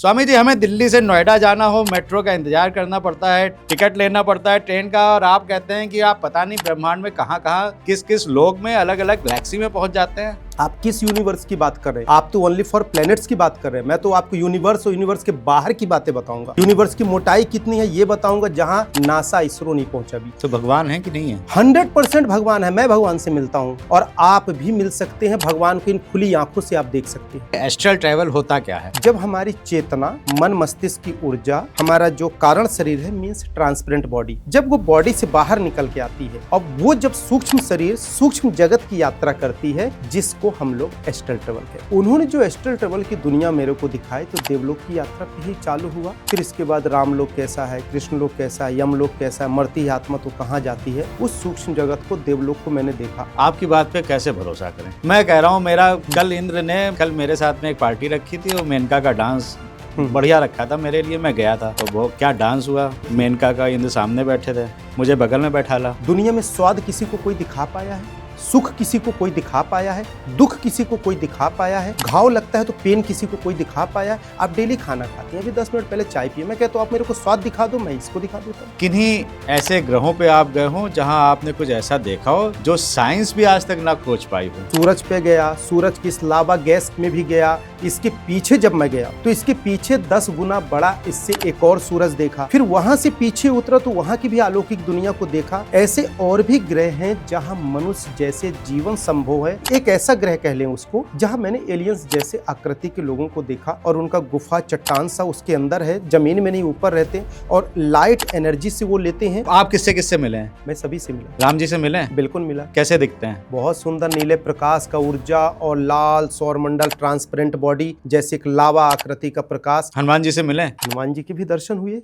स्वामी जी, हमें दिल्ली से नोएडा जाना हो, मेट्रो का इंतजार करना पड़ता है, टिकट लेना पड़ता है ट्रेन का, और आप कहते हैं कि आप पता नहीं ब्रह्मांड में कहाँ कहाँ किस किस लोक में अलग अलग गैलेक्सी में पहुंच जाते हैं। आप किस यूनिवर्स की बात कर रहे हैं? आप तो ओनली फॉर प्लैनेट्स की बात कर रहे हैं। मैं तो आपको यूनिवर्स और यूनिवर्स के बाहर की बातें बताऊंगा। यूनिवर्स की मोटाई कितनी है ये बताऊंगा, जहां नासा इसरो नहीं पहुंचा भी। तो भगवान है कि नहीं है? 100% भगवान है। मैं भगवान से मिलता हूं और आप भी मिल सकते हैं भगवान को। इन खुली आंखों से आप देख सकते हैं। एस्ट्रल ट्रैवल होता क्या है? जब हमारी चेतना, मन, मस्तिष्क की ऊर्जा, हमारा जो कारण शरीर है मीन्स ट्रांसपेरेंट बॉडी, जब वो बॉडी से बाहर निकल के आती है और वो जब सूक्ष्म शरीर, सूक्ष्म जगत की यात्रा करती है, जिसको हम लोग एस्ट्रल ट्रैवल कहते हैं। उन्होंने जो एस्ट्रल ट्रैवल की दुनिया मेरे को दिखाई तो देवलोक की यात्रा पे ही चालू हुआ। फिर इसके बाद राम लोक कैसा है, कृष्ण लोक कैसा है, यम लोक कैसा है, मरती है आत्मा तो कहाँ जाती है, उस सूक्ष्म जगत को, देवलोक को मैंने देखा। आपकी बात पे कैसे भरोसा करें? मैं कह रहा हूँ, मेरा कल इंद्र ने कल मेरे साथ में एक पार्टी रखी थी और मेनका का डांस बढ़िया रखा था मेरे लिए, मैं गया था तो वो क्या डांस हुआ। मेनका का इंद्र सामने बैठे थे, मुझे बगल में बैठा ला। दुनिया में स्वाद किसी को कोई दिखा पाया है? सुख किसी को कोई दिखा पाया है? दुख किसी को कोई दिखा पाया है? घाव लगता है तो पेन किसी को कोई दिखा पाया है? आप डेली खाना खाते हैं, अभी 10 मिनट पहले चाय पिए, मैं कहता हूँ आप मेरे को स्वाद दिखा दो, मैं इसको दिखा देता हूँ। किन्हीं ऐसे ग्रहों पे आप गए हो जहां आपने कुछ ऐसा देखा हो जो साइंस भी आज तक ना खोज पाई हो? सूरज पे गया, सूरज की इस लावा गैस में भी गया। इसके पीछे जब मैं गया तो इसके पीछे 10 गुना बड़ा इससे एक और सूरज देखा। फिर वहां से पीछे उतरा तो वहां की भी अलौकिक दुनिया को देखा। ऐसे और भी ग्रह हैं जहां मनुष्य जैसे जीवन संभव है। एक ऐसा ग्रह कह लें उसको जहां मैंने एलियंस जैसे आकृति के लोगों को देखा और उनका गुफा चट्टान सा उसके अंदर है, जमीन में नहीं ऊपर रहते और लाइट एनर्जी से वो लेते हैं। आप किससे किससे मिले हैं? मैं सभी से मिला। राम जी से मिले हैं? बिल्कुल मिला। कैसे दिखते हैं? बहुत सुंदर नीले प्रकाश का ऊर्जा और लाल सौरमंडल, ट्रांसपेरेंट बॉडी, जैसे एक लावा आकृति का प्रकाश। हनुमान जी से मिले? हनुमान जी के भी दर्शन हुए।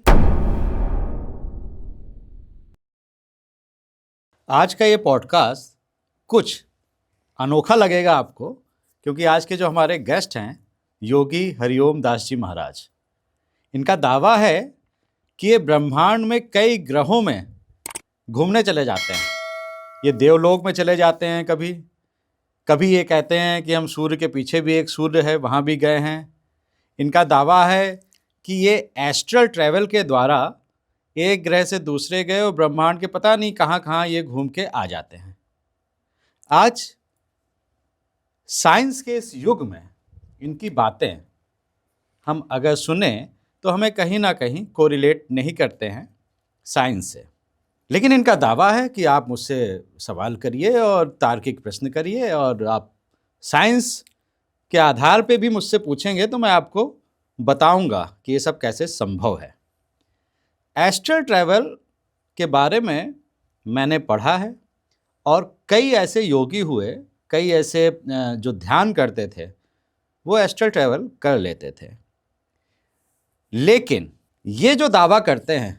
आज का ये पॉडकास्ट कुछ अनोखा लगेगा आपको, क्योंकि आज के जो हमारे गेस्ट हैं योगी हरिओम दास जी महाराज, इनका दावा है कि ये ब्रह्मांड में कई ग्रहों में घूमने चले जाते हैं। ये देवलोक में चले जाते हैं, कभी कभी ये कहते हैं कि हम सूर्य के पीछे भी एक सूर्य है, वहाँ भी गए हैं। इनका दावा है कि ये एस्ट्रल ट्रैवल के द्वारा एक ग्रह से दूसरे ग्रह और ब्रह्मांड के पता नहीं कहाँ कहाँ ये घूम के आ जाते हैं। आज साइंस के इस युग में इनकी बातें हम अगर सुने तो हमें कहीं ना कहीं कोरिलेट नहीं करते हैं साइंस से, लेकिन इनका दावा है कि आप मुझसे सवाल करिए और तार्किक प्रश्न करिए और आप साइंस के आधार पे भी मुझसे पूछेंगे तो मैं आपको बताऊंगा कि ये सब कैसे संभव है। एस्ट्रल ट्रैवल के बारे में मैंने पढ़ा है और कई ऐसे योगी हुए, कई ऐसे जो ध्यान करते थे वो एस्ट्रल ट्रैवल कर लेते थे, लेकिन ये जो दावा करते हैं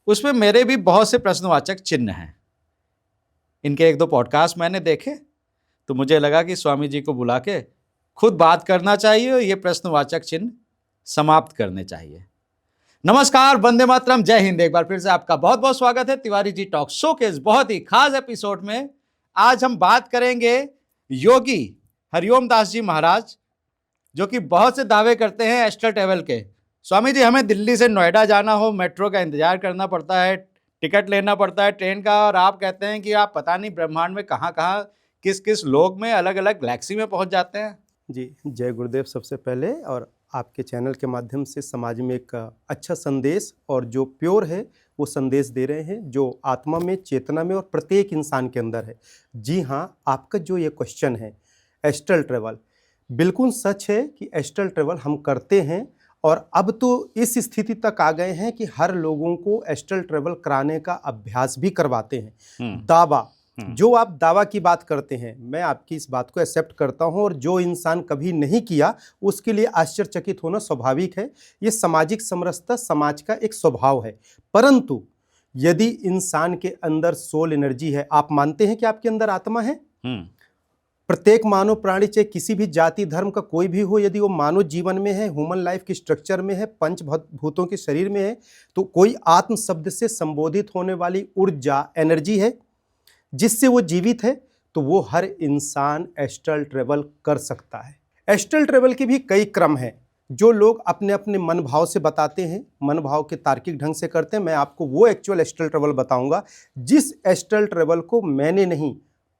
उसमें मेरे भी बहुत से प्रश्नवाचक चिन्ह हैं। इनके 1-2 पॉडकास्ट मैंने देखे तो मुझे लगा कि स्वामी जी को बुला के खुद बात करना चाहिए और ये प्रश्नवाचक चिन्ह समाप्त करने चाहिए। नमस्कार, वंदे मातरम, जय हिंद। एक बार फिर से आपका बहुत बहुत स्वागत है तिवारी जी टॉक शो के इस बहुत ही खास एपिसोड में। आज हम बात करेंगे योगी हरिओम दास जी महाराज, जो कि बहुत से दावे करते हैं एस्ट्रल ट्रैवल के। स्वामी जी, हमें दिल्ली से नोएडा जाना हो, मेट्रो का इंतजार करना पड़ता है, टिकट लेना पड़ता है ट्रेन का, और आप कहते हैं कि आप पता नहीं ब्रह्मांड में कहाँ कहाँ किस किस लोक में अलग अलग गैलेक्सी में पहुंच जाते हैं। जी, जय गुरुदेव। सबसे पहले और आपके चैनल के माध्यम से समाज में एक अच्छा संदेश और जो प्योर है वो संदेश दे रहे हैं, जो आत्मा में, चेतना में और प्रत्येक इंसान के अंदर है। जी हाँ, आपका जो ये क्वेश्चन है एस्ट्रल ट्रैवल, बिल्कुल सच है कि एस्ट्रल ट्रैवल हम करते हैं और अब तो इस स्थिति तक आ गए हैं कि हर लोगों को एस्ट्रल ट्रैवल कराने का अभ्यास भी करवाते हैं। दावा, जो आप दावा की बात करते हैं, मैं आपकी इस बात को एक्सेप्ट करता हूं और जो इंसान कभी नहीं किया उसके लिए आश्चर्यचकित होना स्वाभाविक है। ये सामाजिक समरसता समाज का एक स्वभाव है। परंतु यदि इंसान के अंदर सोल एनर्जी है, आप मानते हैं कि आपके अंदर आत्मा है? प्रत्येक मानव प्राणी, चाहे किसी भी जाति धर्म का कोई भी हो, यदि वो मानव जीवन में है, ह्यूमन लाइफ की स्ट्रक्चर में है, पंच भूतों के शरीर में है, तो कोई आत्म शब्द से संबोधित होने वाली ऊर्जा, एनर्जी है जिससे वो जीवित है, तो वो हर इंसान एस्ट्रल ट्रैवल कर सकता है। एस्ट्रल ट्रैवल के भी कई क्रम हैं। जो लोग अपने अपने मन भाव से बताते हैं, मन भाव के तार्किक ढंग से करते हैं, मैं आपको वो एक्चुअल एस्ट्रल ट्रैवल बताऊंगा जिस एस्ट्रल ट्रैवल को मैंने नहीं,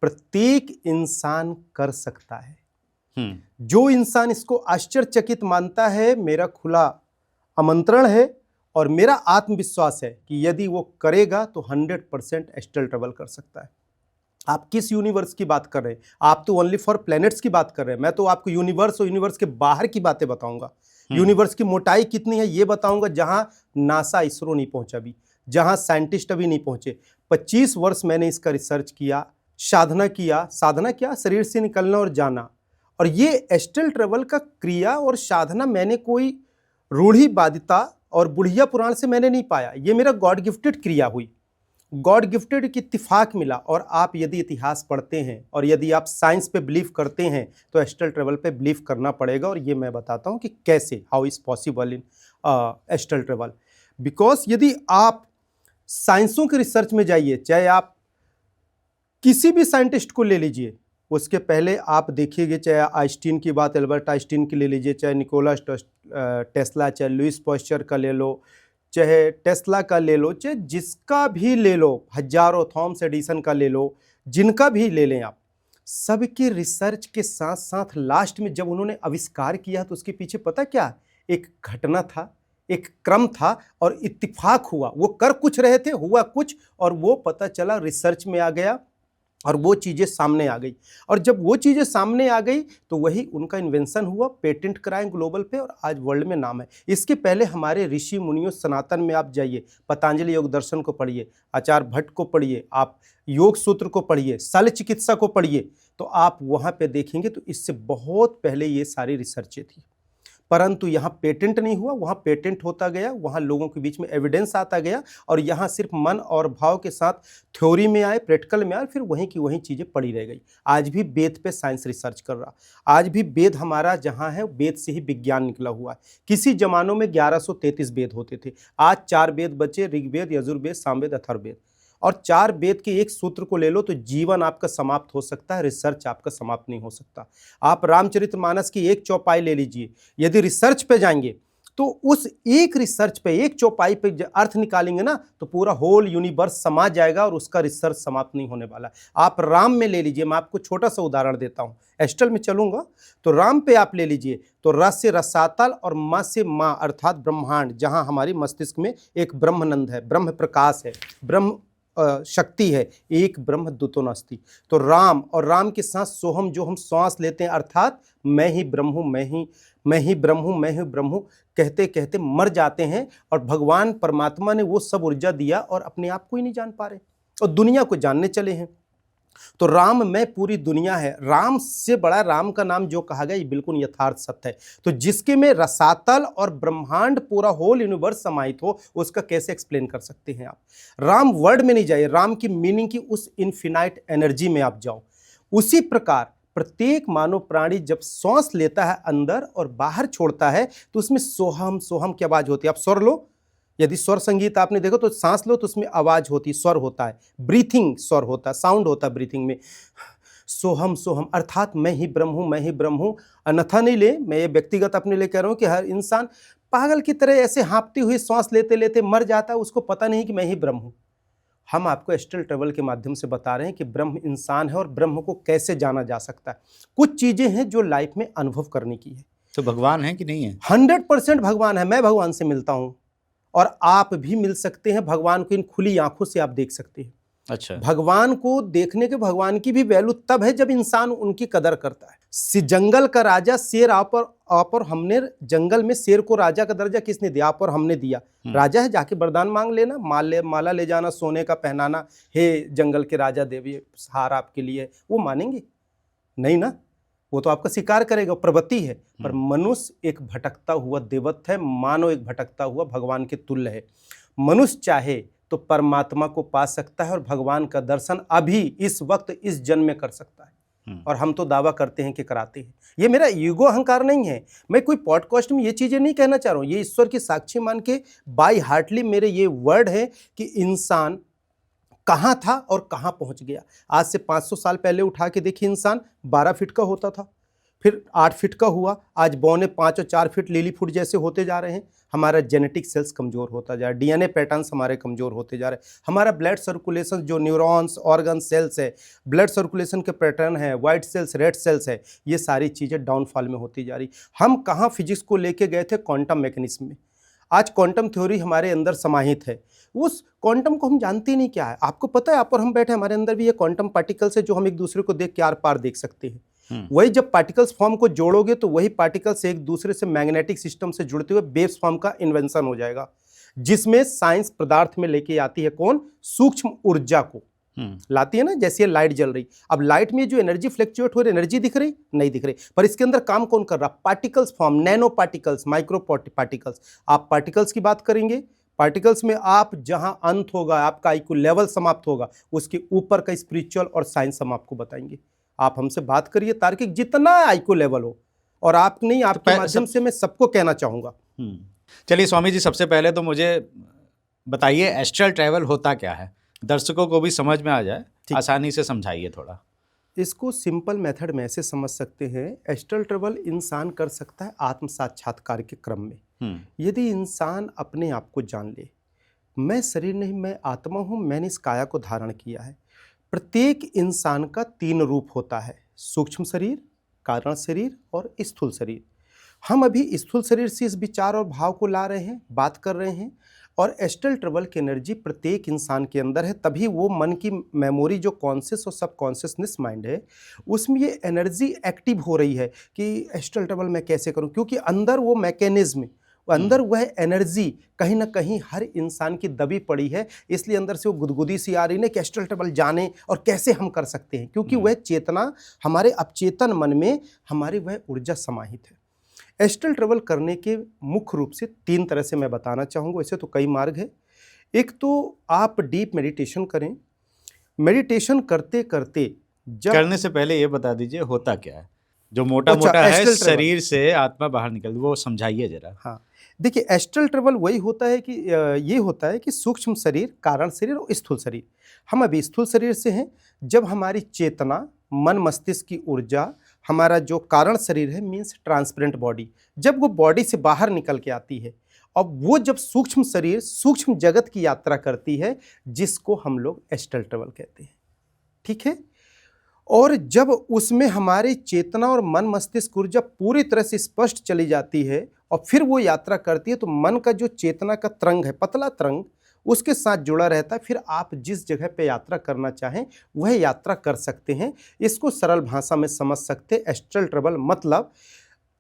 प्रत्येक इंसान कर सकता है। जो इंसान इसको आश्चर्यचकित मानता है, मेरा खुला आमंत्रण है और मेरा आत्मविश्वास है कि यदि वो करेगा तो 100% एस्ट्रल ट्रैवल कर सकता है। आप किस यूनिवर्स की बात कर रहे हैं? आप तो ओनली फॉर प्लैनेट्स की बात कर रहे हैं। मैं तो आपको यूनिवर्स और यूनिवर्स के बाहर की बातें बताऊंगा। यूनिवर्स की मोटाई कितनी है ये बताऊंगा, जहां नासा इसरो नहीं पहुंचा अभी, जहां साइंटिस्ट अभी नहीं पहुंचे। 25 वर्ष मैंने इसका रिसर्च किया, साधना किया, शरीर से निकलना और जाना। और ये एस्ट्रल ट्रैवल का क्रिया और साधना मैंने कोई रूढ़िवादिता और बुढ़िया पुराण से मैंने नहीं पाया। ये मेरा गॉड गिफ्टेड क्रिया हुई, गॉड गिफ्टेड की इत्तिफाक मिला। और आप यदि इतिहास पढ़ते हैं और यदि आप साइंस पे बिलीव करते हैं तो एस्ट्रल ट्रैवल पे बिलीव करना पड़ेगा। और ये मैं बताता हूँ कि कैसे, how is possible in astral travel. Because यदि आप साइंसों के रिसर्च में जाइए, चाहे आप किसी भी साइंटिस्ट को ले लीजिए, उसके पहले आप देखिएगा, चाहे आइंस्टीन की बात एल्बर्ट आइंस्टीन की ले लीजिए, चाहे निकोला टेस्ला, चाहे लुइस पास्चर का ले लो, चाहे टेस्ला का ले लो, चाहे जिसका भी ले लो, हजारों, थॉमस एडिसन का ले लो, जिनका भी ले लें आप, सबके रिसर्च के साथ साथ लास्ट में जब उन्होंने आविष्कार किया तो उसके पीछे पता क्या, एक घटना था, एक क्रम था और इत्तिफाक हुआ। वो कर कुछ रहे थे, हुआ कुछ, और वो पता चला रिसर्च में आ गया और वो चीज़ें सामने आ गई। और जब वो चीज़ें सामने आ गई तो वही उनका इन्वेंशन हुआ, पेटेंट कराएं ग्लोबल पे, और आज वर्ल्ड में नाम है। इसके पहले हमारे ऋषि मुनियों, सनातन में आप जाइए, पतंजलि योग दर्शन को पढ़िए, आचार्य भट्ट को पढ़िए, आप योग सूत्र को पढ़िए, शल्य चिकित्सा को पढ़िए, तो आप वहाँ पे देखेंगे तो इससे बहुत पहले ये सारी रिसर्चें थी। परंतु यहाँ पेटेंट नहीं हुआ, वहाँ पेटेंट होता गया, वहाँ लोगों के बीच में एविडेंस आता गया, और यहाँ सिर्फ मन और भाव के साथ थ्योरी में आए, प्रैक्टिकल में आए, फिर वहीं की वहीं चीज़ें पड़ी रह गई। आज भी वेद पे साइंस रिसर्च कर रहा, आज भी वेद हमारा जहाँ है, वेद से ही विज्ञान निकला हुआ है। किसी जमानों में 1133 वेद होते थे, आज 4 वेद बचे, ऋग्वेद, यजुर्वेद, सामवेद, अथर्ववेद। और 4 वेद के एक सूत्र को ले लो तो जीवन आपका समाप्त हो सकता है, रिसर्च आपका समाप्त नहीं हो सकता। आप रामचरितमानस की एक चौपाई ले लीजिए, यदि रिसर्च पे जाएंगे तो उस एक रिसर्च पे, एक चौपाई पे अर्थ निकालेंगे ना, तो पूरा होल यूनिवर्स समा जाएगा और उसका रिसर्च समाप्त नहीं होने वाला। आप राम में ले लीजिए, मैं आपको छोटा सा उदाहरण देता हूँ, एस्ट्रल में चलूंगा तो राम पे आप ले लीजिए, तो रस से रसातल और माँ से माँ अर्थात ब्रह्मांड, जहाँ हमारी मस्तिष्क में एक ब्रह्मनंद है, ब्रह्म प्रकाश है, ब्रह्म शक्ति है, एक ब्रह्म द्वितो नास्ति। तो राम, और राम के साथ सोहम, जो हम श्वास लेते हैं, अर्थात मैं ही ब्रह्म हूँ, मैं ही ब्रह्म हूँ, मैं ही ब्रह्म हूँ, कहते कहते मर जाते हैं। और भगवान परमात्मा ने वो सब ऊर्जा दिया और अपने आप को ही नहीं जान पा रहे और दुनिया को जानने चले हैं। तो राम में पूरी दुनिया है, राम से बड़ा राम का नाम जो कहा गया ये बिल्कुल यथार्थ सत्य है। तो जिसके में रसातल और ब्रह्मांड पूरा होल यूनिवर्स समाहित हो, उसका कैसे एक्सप्लेन कर सकते हैं आप? राम वर्ड में नहीं जाइए, राम की मीनिंग की उस इन्फिनाइट एनर्जी में आप जाओ। उसी प्रकार प्रत्येक मानव प्राणी जब सांस लेता है अंदर और बाहर छोड़ता है तो उसमें सोहम सोहम की आवाज होती है। आप स्वर लो, यदि स्वर संगीत आपने देखो तो सांस लो तो उसमें आवाज होती है, स्वर होता है, ब्रीथिंग स्वर होता है, साउंड होता है ब्रीथिंग में। सोहम सोहम अर्थात मैं ही ब्रह्म हूँ, मैं ही ब्रह्म हूँ। अन्यथा नहीं ले, मैं ये व्यक्तिगत अपने लिए कह रहा हूँ कि हर इंसान पागल की तरह ऐसे हाँपती हुई सांस लेते लेते मर जाता है, उसको पता नहीं कि मैं ही ब्रह्म हूँ। हम आपको एस्ट्रल ट्रैवल के माध्यम से बता रहे हैं कि ब्रह्म इंसान है और ब्रह्म को कैसे जाना जा सकता है। कुछ चीजें हैं जो लाइफ में अनुभव करने की है। तो भगवान है कि नहीं है? 100% भगवान है। मैं भगवान से मिलता हूँ और आप भी मिल सकते हैं। भगवान को इन खुली आंखों से आप देख सकते हैं। अच्छा, भगवान को देखने के, भगवान की भी वैल्यू तब है जब इंसान उनकी कदर करता है। जंगल का राजा शेर आप और हमने, जंगल में शेर को राजा का दर्जा किसने दिया? आप और हमने दिया। राजा है, जाके वरदान मांग लेना, माला ले जाना, सोने का पहनाना, हे जंगल के राजा देवी हार आपके लिए, वो मानेंगे नहीं ना, वो तो आपका शिकार करेगा, प्रवृत्ति है। पर मनुष्य एक भटकता हुआ देवत्व है, मानव एक भटकता हुआ भगवान के तुल्य है। मनुष्य चाहे तो परमात्मा को पा सकता है और भगवान का दर्शन अभी इस वक्त इस जन्म में कर सकता है। और हम तो दावा करते हैं कि कराते हैं। ये मेरा ईगो अहंकार नहीं है, मैं कोई पॉडकास्ट में ये चीजें नहीं कहना चाह रहा हूं। ये ईश्वर की साक्षी मान के बाई हार्टली मेरे ये वर्ड है कि इंसान कहाँ था और कहाँ पहुंच गया। आज से 500 साल पहले उठा के देखिए, इंसान 12 फीट का होता था, फिर 8 फीट का हुआ, आज 2.25 और 4 फीट लिली फुट जैसे होते जा रहे हैं। हमारा जेनेटिक सेल्स कमज़ोर होता जा रहा है, डीएनए पैटर्न्स हमारे कमज़ोर होते जा रहे हैं, हमारा ब्लड सर्कुलेशन जो न्यूरॉन्स ऑर्गन सेल्स है, ब्लड सर्कुलेशन के पैटर्न है, वाइट सेल्स रेड सेल्स है, ये सारी चीज़ें डाउनफॉल में होती जा रही। हम कहाँ फिजिक्स को लेके गए थे? क्वांटम मैकेनिज्म में। आज क्वांटम थ्योरी हमारे अंदर समाहित है, उस क्वांटम को हम जानते ही नहीं क्या है। आपको पता है, आप और हम बैठे, हमारे अंदर भी ये क्वांटम पार्टिकल्स है जो हम एक दूसरे को देख के आर पार देख सकते हैं। वही जब पार्टिकल्स फॉर्म को जोड़ोगे तो वही पार्टिकल्स एक दूसरे से मैग्नेटिक सिस्टम से जुड़ते हुए वेव्स फॉर्म का इन्वेंशन हो जाएगा, जिसमें साइंस पदार्थ में लेके आती है कौन? सूक्ष्म ऊर्जा को लाती है ना। जैसे लाइट जल रही, अब लाइट में जो एनर्जी फ्लक्चुएट हो रही, एनर्जी दिख रही नहीं दिख रही, पर इसके अंदर काम कौन कर रहा? Particles form, nano particles, micro particles. आप पार्टिकल्स की बात करेंगे, पार्टिकल्स में आप जहां अंत होगा, आपका आईक्यू लेवल समाप्त होगा, उसके ऊपर का स्पिरिचुअल और साइंस हम आपको बताएंगे। आप हमसे बात करिए तार्किक, जितना आईक्यू लेवल हो, और आप नहीं, आपके माध्यम से मैं सबको कहना चाहूंगा। चलिए स्वामी जी, सबसे पहले तो मुझे बताइए एस्ट्रल ट्रैवल होता क्या है, दर्शकों को भी समझ में आ जाए, आसानी से समझाइए थोड़ा। इसको सिंपल मेथड में ऐसे समझ सकते हैं, एस्ट्रल ट्रैवल इंसान कर सकता है आत्म साक्षात्कार के क्रम में। यदि इंसान अपने आप को जान ले, मैं शरीर नहीं, मैं आत्मा हूँ, मैंने इस काया को धारण किया है। प्रत्येक इंसान का 3 रूप होता है, सूक्ष्म शरीर, कारण शरीर और स्थूल शरीर। हम अभी स्थूल शरीर से इस विचार और भाव को ला रहे हैं, बात कर रहे हैं, और एस्ट्रल ट्रैवल की एनर्जी प्रत्येक इंसान के अंदर है। तभी वो मन की मेमोरी जो कॉन्शियस और सबकॉन्शियसनेस माइंड है, उसमें ये एनर्जी एक्टिव हो रही है कि एस्ट्रल ट्रैवल मैं कैसे करूं, क्योंकि अंदर वो मैकेनिज्म, अंदर वह एनर्जी कहीं ना कहीं हर इंसान की दबी पड़ी है। इसलिए अंदर से वो गुदगुदी सी आ रही है कि एस्ट्रल ट्रैवल जाने और कैसे हम कर सकते हैं, क्योंकि वह चेतना हमारे अवचेतन मन में, हमारी वह ऊर्जा समाहित है। एस्ट्रल ट्रैवल करने के मुख्य रूप से 3 तरह से मैं बताना चाहूँगा। वैसे तो कई मार्ग है। एक तो आप डीप मेडिटेशन करें, मेडिटेशन करते करते करने से पहले ये बता दीजिए होता क्या है, जो मोटा मोटा है शरीर से आत्मा बाहर निकल, वो समझाइए जरा। हाँ, देखिए एस्ट्रल ट्रैवल वही होता है कि ये होता है कि सूक्ष्म शरीर, कारण शरीर और स्थूल शरीर। हम अभी स्थूल शरीर से हैं। जब हमारी चेतना, मन मस्तिष्क की ऊर्जा, हमारा जो कारण शरीर है मीन्स ट्रांसपेरेंट बॉडी, जब वो बॉडी से बाहर निकल के आती है, अब वो जब सूक्ष्म शरीर, सूक्ष्म जगत की यात्रा करती है, जिसको हम लोग एस्ट्रल ट्रैवल कहते हैं। ठीक है। और जब उसमें हमारी चेतना और मन मस्तिष्क ऊर्जा पूरी तरह से स्पष्ट चली जाती है और फिर वो यात्रा करती है, तो मन का जो चेतना का तरंग है, पतला तरंग, उसके साथ जुड़ा रहता है। फिर आप जिस जगह पे यात्रा करना चाहें वह यात्रा कर सकते हैं। इसको सरल भाषा में समझ सकते हैं। एस्ट्रल ट्रैवल मतलब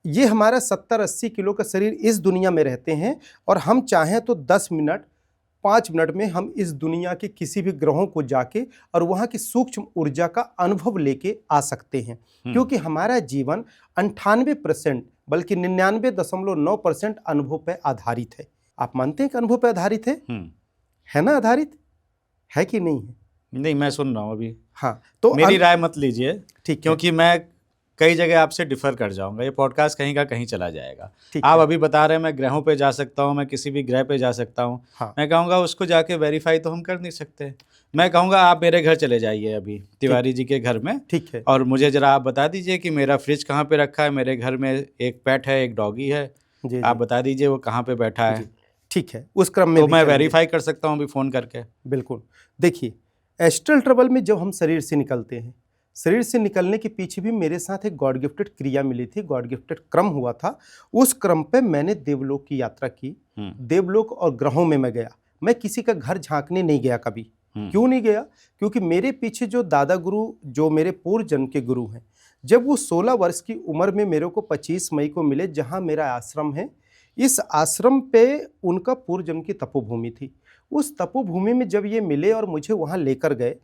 ये हमारा 70-80 किलो का शरीर इस दुनिया में रहते हैं, और हम चाहें तो 10 मिनट 5 मिनट में हम इस दुनिया के किसी भी ग्रहों को जाके और वहाँ की सूक्ष्म ऊर्जा का अनुभव लेके आ सकते हैं। क्योंकि हमारा जीवन 98% बल्कि 99.9% अनुभव पे आधारित है। आप मानते हैं कि अनुभव पे आधारित है ना? आधारित है कि नहीं है? नहीं, मैं सुन रहा हूँ अभी। हाँ, तो मेरी राय मत लीजिए, ठीक, क्योंकि मैं कई जगह आपसे डिफर कर जाऊंगा, ये पॉडकास्ट कहीं का कहीं चला जाएगा। आप अभी बता रहे हैं मैं ग्रहों पे जा सकता हूँ, मैं किसी भी ग्रह पे जा सकता हूँ। हाँ। मैं कहूँगा उसको जाके वेरीफाई तो हम कर नहीं सकते। मैं कहूँगा आप मेरे घर चले जाइए अभी, तिवारी जी के घर में, ठीक है, और मुझे जरा आप बता दीजिए कि मेरा फ्रिज कहाँ पे रखा है। मेरे घर में एक पेट है, एक डॉगी है, आप बता दीजिए वो कहाँ पे बैठा है। ठीक है, उस क्रम में तो मैं वेरीफाई कर सकता हूँ अभी फ़ोन करके। बिल्कुल। देखिए, एस्ट्रल ट्रैवल में जब हम शरीर से निकलते हैं, शरीर से निकलने के पीछे भी मेरे साथ एक गॉड गिफ्टेड क्रिया मिली थी, गॉड गिफ्टेड क्रम हुआ था। उस क्रम पे मैंने देवलोक की यात्रा की। देवलोक और ग्रहों में मैं गया। मैं किसी का घर झांकने नहीं गया कभी। क्यों नहीं गया? क्योंकि मेरे पीछे जो दादा गुरु, जो मेरे पूर्व जन्म के गुरु हैं, जब वो 16 वर्ष की उम्र में मेरे को 25 मई को मिले, जहाँ मेरा आश्रम है, इस आश्रम पे उनका पूर्व जन्म की तपोभूमि थी। उस तपोभूमि में जब ये मिले और मुझे वहाँ लेकर गए,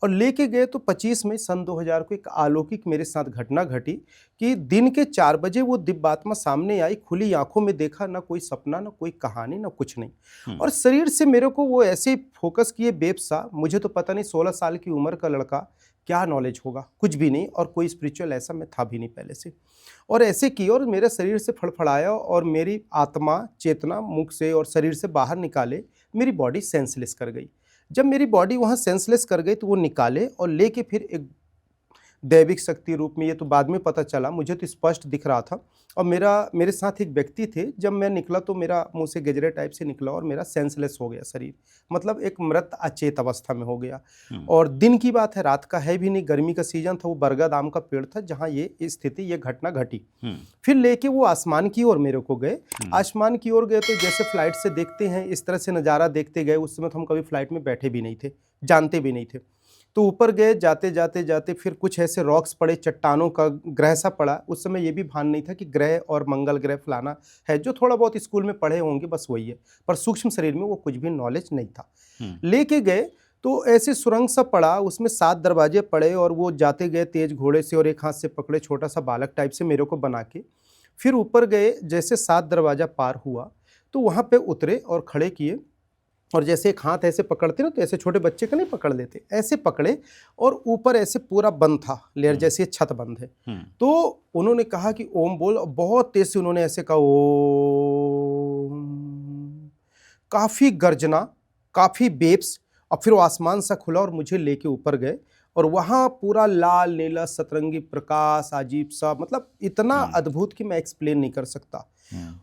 और लेके गए तो 25 मई सन 2000 को एक अलौकिक मेरे साथ घटना घटी कि दिन के 4 बजे वो दिव्यात्मा सामने आई। खुली आंखों में देखा, ना कोई सपना, ना कोई कहानी, ना कुछ नहीं। और शरीर से मेरे को वो ऐसे फोकस किए बेबसा। मुझे तो पता नहीं 16 साल की उम्र का लड़का क्या नॉलेज होगा, कुछ भी नहीं, और कोई स्पिरिचुअल ऐसा मैं था भी नहीं पहले से। और ऐसे किए और मेरे शरीर से फड़फड़ाया और मेरी आत्मा चेतना मुख से और शरीर से बाहर निकाले। मेरी बॉडी सेंसलेस कर गई। जब मेरी बॉडी वहाँ सेंसलेस कर गई तो वो निकाले और लेके फिर एक दैविक शक्ति रूप में, ये तो बाद में पता चला, मुझे तो स्पष्ट दिख रहा था। और मेरे साथ एक व्यक्ति थे, जब मैं निकला तो मेरा मुंह से गजरे टाइप से निकला और मेरा सेंसलेस हो गया शरीर, मतलब एक मृत अचेत अवस्था में हो गया। और दिन की बात है, रात का है भी नहीं, गर्मी का सीजन था, वो बरगद आम का पेड़ था जहाँ ये स्थिति, ये घटना घटी। फिर लेके वो आसमान की ओर मेरे को गए। आसमान की ओर गए तो जैसे फ्लाइट से देखते हैं इस तरह से नज़ारा देखते गए। उस समय तो हम कभी फ्लाइट में बैठे भी नहीं थे, जानते भी नहीं थे। तो ऊपर गए, जाते जाते जाते फिर कुछ ऐसे रॉक्स पड़े, चट्टानों का ग्रह सा पड़ा। उस समय ये भी भान नहीं था कि ग्रह और मंगल ग्रह फलाना है, जो थोड़ा बहुत स्कूल में पढ़े होंगे बस वही है, पर सूक्ष्म शरीर में वो कुछ भी नॉलेज नहीं था। लेके गए तो ऐसे सुरंग सा पड़ा, उसमें 7 दरवाजे पड़े और वो जाते गए तेज घोड़े से, और एक हाथ से पकड़े छोटा सा बालक टाइप से मेरे को बना के। फिर ऊपर गए, जैसे 7 दरवाजा पार हुआ तो वहाँ पे उतरे और खड़े किए, और जैसे एक हाथ ऐसे पकड़ते ना, तो ऐसे छोटे बच्चे का नहीं पकड़ लेते, ऐसे पकड़े, और ऊपर ऐसे पूरा बंद था लेयर, जैसे छत बंद है। तो उन्होंने कहा कि ओम बोल, और बहुत तेज से उन्होंने ऐसे कहा ओम, काफ़ी गर्जना, काफ़ी बेब्स, और फिर वो आसमान सा खुला और मुझे लेके ऊपर गए, और वहाँ पूरा लाल नीला सतरंगी प्रकाश अजीब सा, मतलब इतना अद्भुत कि मैं एक्सप्लेन नहीं कर सकता।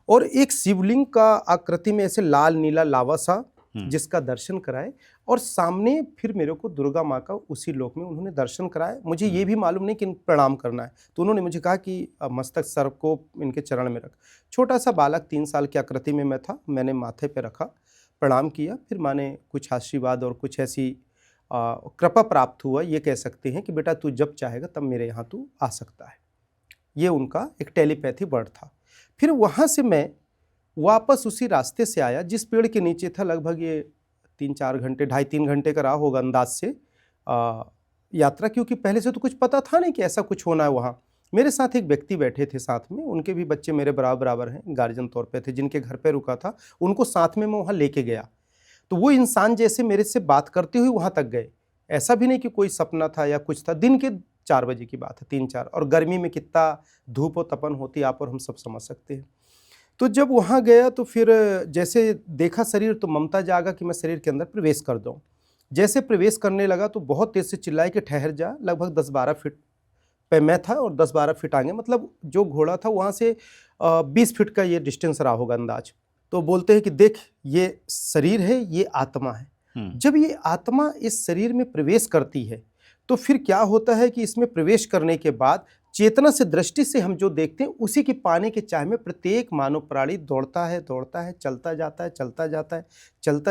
और एक शिवलिंग का आकृति में ऐसे लाल नीला लावा सा, जिसका दर्शन कराए, और सामने फिर मेरे को दुर्गा माँ का उसी लोक में उन्होंने दर्शन कराए। मुझे ये भी मालूम नहीं कि प्रणाम करना है, तो उन्होंने मुझे कहा कि मस्तक सर को इनके चरण में रख। छोटा सा बालक 3 साल की आकृति में मैं था, मैंने माथे पे रखा, प्रणाम किया। फिर माँ ने कुछ आशीर्वाद और कुछ ऐसी कृपा प्राप्त हुआ, ये कह सकते हैं कि बेटा तू जब चाहेगा तब मेरे यहाँ तू आ सकता है। ये उनका एक टेलीपैथी वर्ड था। फिर वहाँ से मैं वापस उसी रास्ते से आया जिस पेड़ के नीचे था। लगभग ये 3-4 घंटे, 2.5-3 घंटे का रहा होगा अंदाज से यात्रा, क्योंकि पहले से तो कुछ पता था नहीं कि ऐसा कुछ होना है वहाँ। मेरे साथ एक व्यक्ति बैठे थे साथ में, उनके भी बच्चे मेरे बराबर हैं, गार्जियन तौर पे थे, जिनके घर पे रुका था, उनको साथ में मैं वहाँ लेके गया। तो वो इंसान जैसे मेरे से बात करते हुए वहाँ तक गए, ऐसा भी नहीं कि कोई सपना था या कुछ था। दिन के 4 बजे की बात है, 3-4, और गर्मी में कितना धूप और तपन होती है आप और हम सब समझ सकते हैं। तो जब वहाँ गया तो फिर जैसे देखा शरीर, तो ममता जागा कि मैं शरीर के अंदर प्रवेश कर दूँ। जैसे प्रवेश करने लगा तो बहुत तेज से चिल्लाए कि ठहर जा। लगभग 10-12 फीट पे मैं था और 10-12 फीट आगे, मतलब जो घोड़ा था वहाँ से 20 फीट का ये डिस्टेंस रहा होगा अंदाज। तो बोलते हैं कि देख, ये शरीर है, ये आत्मा है। जब ये आत्मा इस शरीर में प्रवेश करती है तो फिर क्या होता है कि इसमें प्रवेश करने के बाद चेतना से, दृष्टि से हम जो देखते हैं उसी के पाने के चाह में प्रत्येक मानव प्राणी दौड़ता है, चलता जाता है, चलता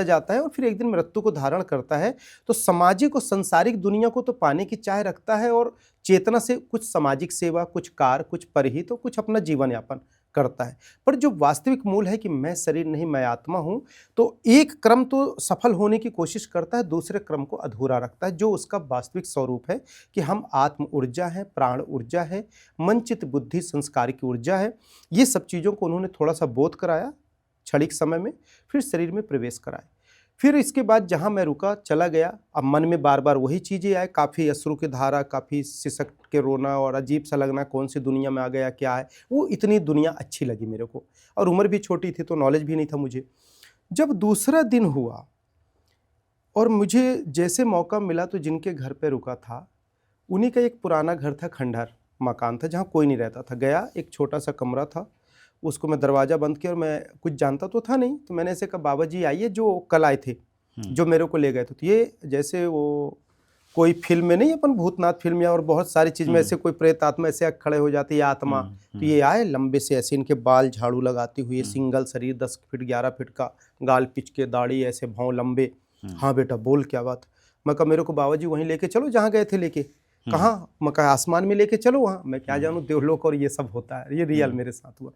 जाता है, और फिर एक दिन मृत्यु को धारण करता है। तो सामाजिक और संसारिक दुनिया को तो पाने की चाह रखता है, और चेतना से कुछ सामाजिक सेवा, कुछ कार्य, कुछ परिहित, तो कुछ अपना जीवन यापन करता है। पर जो वास्तविक मूल है कि मैं शरीर नहीं, मैं आत्मा हूँ, तो एक क्रम तो सफल होने की कोशिश करता है, दूसरे क्रम को अधूरा रखता है, जो उसका वास्तविक स्वरूप है कि हम आत्म ऊर्जा है, प्राण ऊर्जा है, मन चित्त बुद्धि संस्कार की ऊर्जा है। ये सब चीज़ों को उन्होंने थोड़ा सा बोध कराया क्षणिक समय में, फिर शरीर में प्रवेश कराया। फिर इसके बाद जहाँ मैं रुका चला गया। अब मन में बार बार वही चीज़ें आए, काफ़ी अश्रु की धारा, काफ़ी सिसक के रोना और अजीब सा लगना, कौन सी दुनिया में आ गया, क्या है वो। इतनी दुनिया अच्छी लगी मेरे को, और उम्र भी छोटी थी तो नॉलेज भी नहीं था मुझे। जब दूसरा दिन हुआ और मुझे जैसे मौका मिला, तो जिनके घर पे रुका था उन्हीं का एक पुराना घर था, खंडहर मकान था, जहाँ कोई नहीं रहता था। गया, एक छोटा सा कमरा था, उसको मैं दरवाज़ा बंद किया, और मैं कुछ जानता तो था नहीं, तो मैंने ऐसे कहा बाबा जी आइए, जो कल आए थे, जो मेरे को ले गए थे। तो ये जैसे वो कोई फिल्म में नहीं, अपन भूतनाथ फिल्म या और बहुत सारी चीज़ में ऐसे कोई प्रेत आत्मा ऐसे खड़े हो जाती है आत्मा, तो ये आए लंबे से ऐसे, इनके बाल झाड़ू लगाते हुए, सिंगल शरीर, 10 फीट 11 फीट का, गाल पिच के, दाढ़ी ऐसे, भाव लंबे। हाँ बेटा बोल, क्या बात। मैं कहा मेरे को बाबा जी वहीं लेके चलो जहाँ गए थे लेके। कहाँ? मैं कहा आसमान में लेके चलो वहाँ। मैं क्या जानूँ देवलोक और ये सब होता है, ये रियल मेरे साथ हुआ।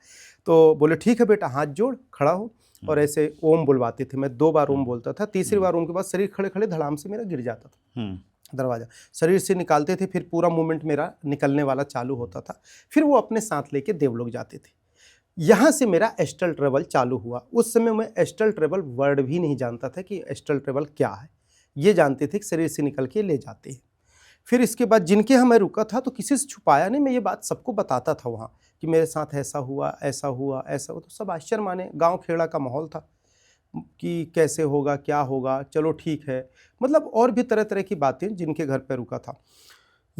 तो बोले ठीक है बेटा, हाथ जोड़ खड़ा हो, और ऐसे ओम बुलवाते थे। मैं 2 बार ओम बोलता था, तीसरी बार ओम के बाद शरीर खड़े खड़े धड़ाम से मेरा गिर जाता था। दरवाज़ा शरीर से निकालते थे, फिर पूरा मूवमेंट मेरा निकलने वाला चालू होता था। फिर वो अपने साथ लेके देवलोक जाते थे। यहाँ से मेरा एस्ट्रल ट्रेवल चालू हुआ। उस समय मैं एस्ट्रल ट्रेवल वर्ड भी नहीं जानता था कि एस्ट्रल ट्रेवल क्या है। ये जानते थे कि शरीर से निकल के ले जाते हैं। फिर इसके बाद जिनके यहाँ मैं रुका था तो किसी से छुपाया नहीं, मैं ये बात सबको बताता था वहाँ कि मेरे साथ ऐसा हुआ, ऐसा हुआ, ऐसा हुआ। तो सब आश्चर्य माने, गांव खेड़ा का माहौल था कि कैसे होगा, क्या होगा, चलो ठीक है, मतलब और भी तरह तरह की बातें जिनके घर पे रुका था।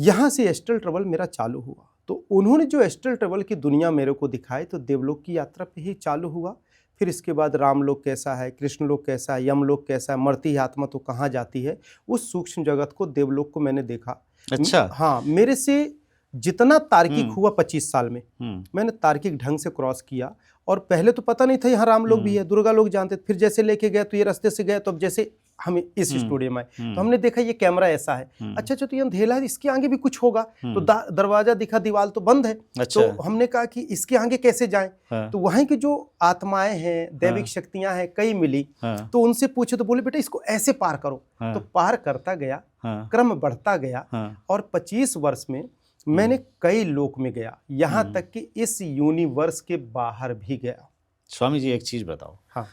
यहाँ से एस्ट्रल ट्रैवल मेरा चालू हुआ। तो उन्होंने जो एस्ट्रल ट्रैवल की दुनिया मेरे को दिखाई, तो देवलोक की यात्रा पे ही चालू हुआ। फिर इसके बाद रामलोक कैसा है, कृष्णलोक कैसा है, यमलोक कैसा है, मरती आत्मा तो कहाँ जाती है, उस सूक्ष्म जगत को, देवलोक को मैंने देखा। अच्छा। हाँ, मेरे से जितना तार्किक हुआ 25 साल में, हम्म, मैंने तार्किक ढंग से क्रॉस किया। और पहले तो पता नहीं था यहाँ राम लोग भी है, दुर्गा लोग जानते थे। फिर जैसे लेके गए तो ये रास्ते से गए, तो अब जैसे हम इस स्टूडियो में आए तो हमने देखा ये कैमरा ऐसा है, अच्छा तो ये अंधेला है, इसके आगे भी कुछ होगा। तो दरवाजा दिखा, दीवार तो बंद है। अच्छा। तो हमने कहा कि इसके आगे कैसे जाएं। हाँ। तो वहीं की जो आत्माएं हैं, दैविक शक्तियां हैं, कई मिली। हाँ। तो उनसे पूछे तो बोले बेटा इसको ऐसे पार करो। हाँ। तो पार करता गया, हाँ। क्रम बढ़ता गया। हाँ। और 25 वर्ष में मैंने कई लोक में गया, यहाँ तक कि इस यूनिवर्स के बाहर भी गया। स्वामी जी एक चीज़ बताओ, हाँ,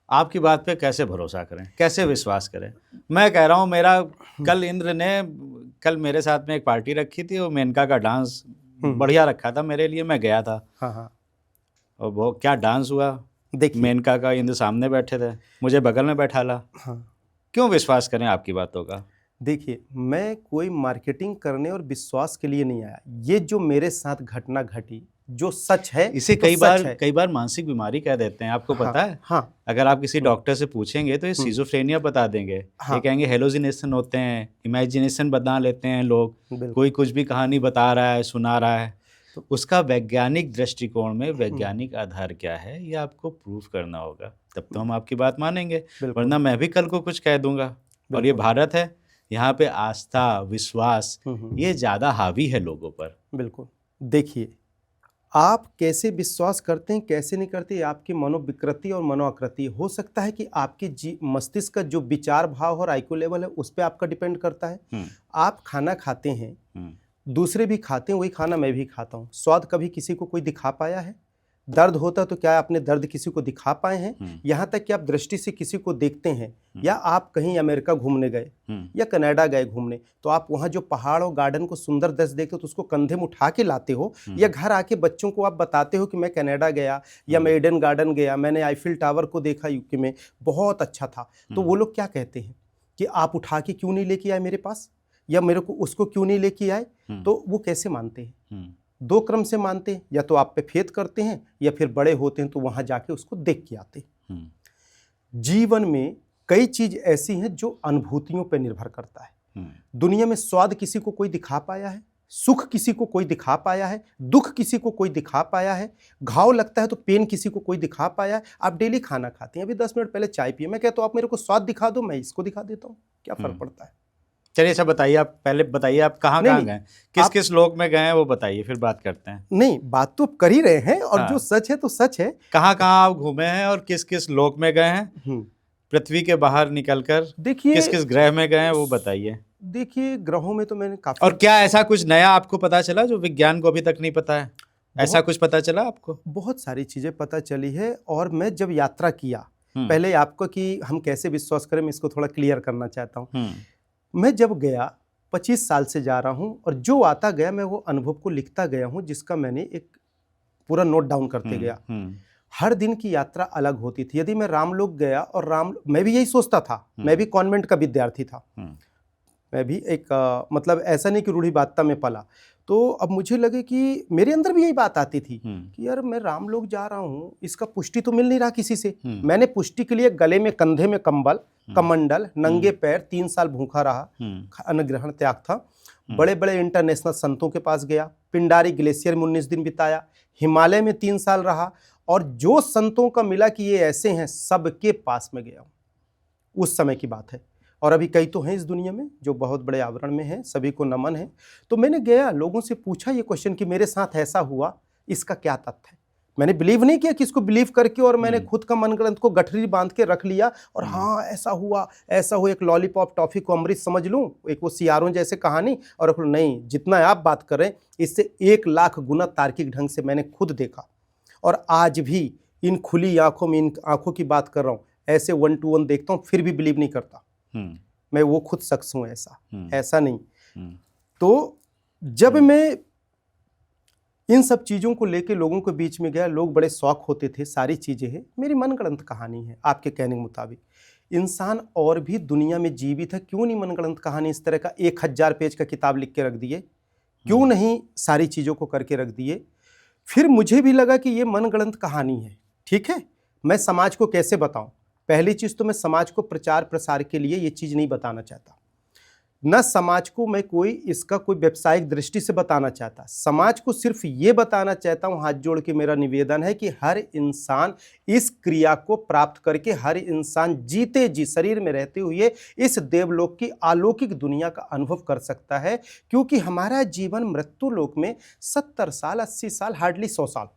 आपकी बात पे कैसे भरोसा करें, कैसे विश्वास करें? मैं कह रहा हूँ, मेरा कल मेरे साथ में एक पार्टी रखी थी, वो मेनका का डांस बढ़िया रखा था मेरे लिए, मैं गया था। हाँ, हाँ। और वो क्या डांस हुआ। देखिए, मेनका का इंद्र सामने बैठे थे, मुझे बगल में बैठा ला। हाँ, क्यों विश्वास करें आपकी बातों का? देखिए, मैं कोई मार्केटिंग करने और विश्वास के लिए नहीं आया। ये जो मेरे साथ घटना घटी, जो सच है, इसे तो कई बार मानसिक बीमारी कह देते हैं, आपको पता है? हाँ। अगर आप किसी डॉक्टर से पूछेंगे तो ये सिजोफ्रेनिया बता देंगे। हाँ। ये कहेंगे हेलोजिनेशन होते हैं, इमेजिनेशन बना लेते हैं लोग, कोई कुछ भी कहानी बता रहा है, सुना रहा है। तो उसका वैज्ञानिक दृष्टिकोण में वैज्ञानिक आधार क्या है, ये आपको प्रूफ करना होगा, तब तो हम आपकी बात मानेंगे। वरना मैं भी कल को कुछ कह दूंगा। और ये भारत है, यहाँ पे आस्था, विश्वास ये ज़्यादा हावी है लोगों पर। बिल्कुल। देखिए, आप कैसे विश्वास करते हैं, कैसे नहीं करते, आपकी मनोविकृति और मनोआकृति। हो सकता है कि आपकी मस्तिष्क का जो विचार भाव और आईक्यू लेवल है, उस पर आपका डिपेंड करता है। आप खाना खाते हैं, दूसरे भी खाते हैं, वही खाना मैं भी खाता हूँ। स्वाद कभी किसी को कोई दिखा पाया है? दर्द होता तो क्या आपने दर्द किसी को दिखा पाए हैं? यहाँ तक कि आप दृष्टि से किसी को देखते हैं, या आप कहीं अमेरिका घूमने गए या कनाडा गए घूमने, तो आप वहाँ जो पहाड़ और गार्डन को सुंदर दृश्य देखते हो तो उसको कंधे में उठा के लाते हो, या घर आके बच्चों को आप बताते हो कि मैं कनाडा गया या मैं ईडन गार्डन गया, मैंने आईफिल टावर को देखा यूके में, बहुत अच्छा था। तो वो लोग क्या कहते हैं कि आप उठा के क्यों नहीं लेके आए मेरे पास, या मेरे को उसको क्यों नहीं लेके आए? तो वो कैसे मानते हैं? दो क्रम से मानते हैं, या तो आप पे फेथ करते हैं, या फिर बड़े होते हैं तो वहां जाके उसको देख के आते हैं। जीवन में कई चीज ऐसी हैं जो अनुभूतियों पे निर्भर करता है। दुनिया में स्वाद किसी को कोई दिखा पाया है, सुख किसी को कोई दिखा पाया है, दुख किसी को कोई दिखा पाया है, घाव लगता है तो पेन किसी को कोई दिखा पाया है। आप डेली खाना खाते हैं, अभी 10 मिनट पहले चाय पिए, मैं कहता हूँ आप मेरे को स्वाद दिखा दो, मैं इसको दिखा देता हूँ, क्या फर्क पड़ता है? चलिए, अच्छा बताइए, आप पहले बताइए, आप कहाँ गए, किस लोक में गए हैं, वो बताइए, फिर बात करते हैं। नहीं, बात तो कर ही रहे हैं, और जो सच है तो सच है। कहाँ आप घूमे हैं और किस लोक में गए हैं, पृथ्वी के बाहर निकलकर? देखिए, किस ग्रह में गए हैं वो बताइए। देखिए, ग्रहों में तो मैंने काफी। और क्या ऐसा कुछ नया आपको पता चला जो विज्ञान को अभी तक नहीं पता है? ऐसा कुछ पता चला आपको? बहुत सारी चीजें पता चली है। और मैं जब यात्रा किया, पहले आपको कि हम कैसे विश्वास करें, मैं इसको थोड़ा क्लियर करना चाहता हूँ। मैं जब गया, 25 साल से जा रहा हूँ, और जो आता गया मैं वो अनुभव को लिखता गया हूँ, जिसका मैंने एक पूरा नोट डाउन करते गया। हर दिन की यात्रा अलग होती थी। यदि मैं रामलोक गया, और मैं भी यही सोचता था, मैं भी कॉन्वेंट का विद्यार्थी था, मैं भी एक मतलब ऐसा नहीं कि रूढ़िवादिता में पला। तो अब मुझे लगे कि मेरे अंदर भी यही बात आती थी कि यार मैं रामलोक जा रहा हूँ, इसका पुष्टि तो मिल नहीं रहा किसी से। मैंने पुष्टि के लिए गले में, कंधे में कंबल, कमंडल, नंगे पैर, 3 साल भूखा रहा, अन्न ग्रहण त्याग था। बड़े बड़े इंटरनेशनल संतों के पास गया, पिंडारी ग्लेशियर में 19 दिन बिताया, हिमालय में 3 साल रहा, और जो संतों का मिला कि ये ऐसे हैं, सबके पास में गया हूँ। उस समय की बात है। और अभी कई तो हैं इस दुनिया में जो बहुत बड़े आवरण में हैं, सभी को नमन है। तो मैंने गया, लोगों से पूछा ये क्वेश्चन कि मेरे साथ ऐसा हुआ, इसका क्या तथ्य है? मैंने बिलीव नहीं किया कि इसको बिलीव करके, और मैंने खुद का मन ग्रंथ को गठरी बांध के रख लिया, और हाँ ऐसा हुआ, एक लॉलीपॉप टॉफी को अमृत समझ लूं, एक वो सियारों जैसे कहानी, और नहीं, जितना आप बात कर रहे हैं इससे 1 लाख गुना तार्किक ढंग से मैंने खुद देखा। और आज भी इन खुली आंखों में, इन आंखों की बात कर रहा हूँ, ऐसे 1 to 1 देखता हूँ, फिर भी बिलीव नहीं करता। मैं वो खुद शख्स हूँ, ऐसा नहीं। तो जब मैं इन सब चीज़ों को लेके लोगों के बीच में गया, लोग बड़े शौक होते थे, सारी चीज़ें हैं, मेरी मनगढ़ंत कहानी है आपके कहने के मुताबिक। इंसान और भी दुनिया में जीवित है, क्यों नहीं मनगढ़ंत कहानी इस तरह का 1000 पेज का किताब लिख के रख दिए, क्यों नहीं सारी चीज़ों को करके रख दिए। फिर मुझे भी लगा कि ये मनगढ़ंत कहानी है, ठीक है, मैं समाज को कैसे बताऊं। पहली चीज़ तो मैं समाज को प्रचार प्रसार के लिए ये चीज़ नहीं बताना चाहता, न समाज को मैं कोई इसका कोई व्यावसायिक दृष्टि से बताना चाहता। समाज को सिर्फ ये बताना चाहता हूँ, हाथ जोड़ के मेरा निवेदन है कि हर इंसान इस क्रिया को प्राप्त करके, हर इंसान जीते जी शरीर में रहते हुए इस देवलोक की अलौकिक दुनिया का अनुभव कर सकता है। क्योंकि हमारा जीवन मृत्यु लोक में 70 साल 80 साल हार्डली 100 साल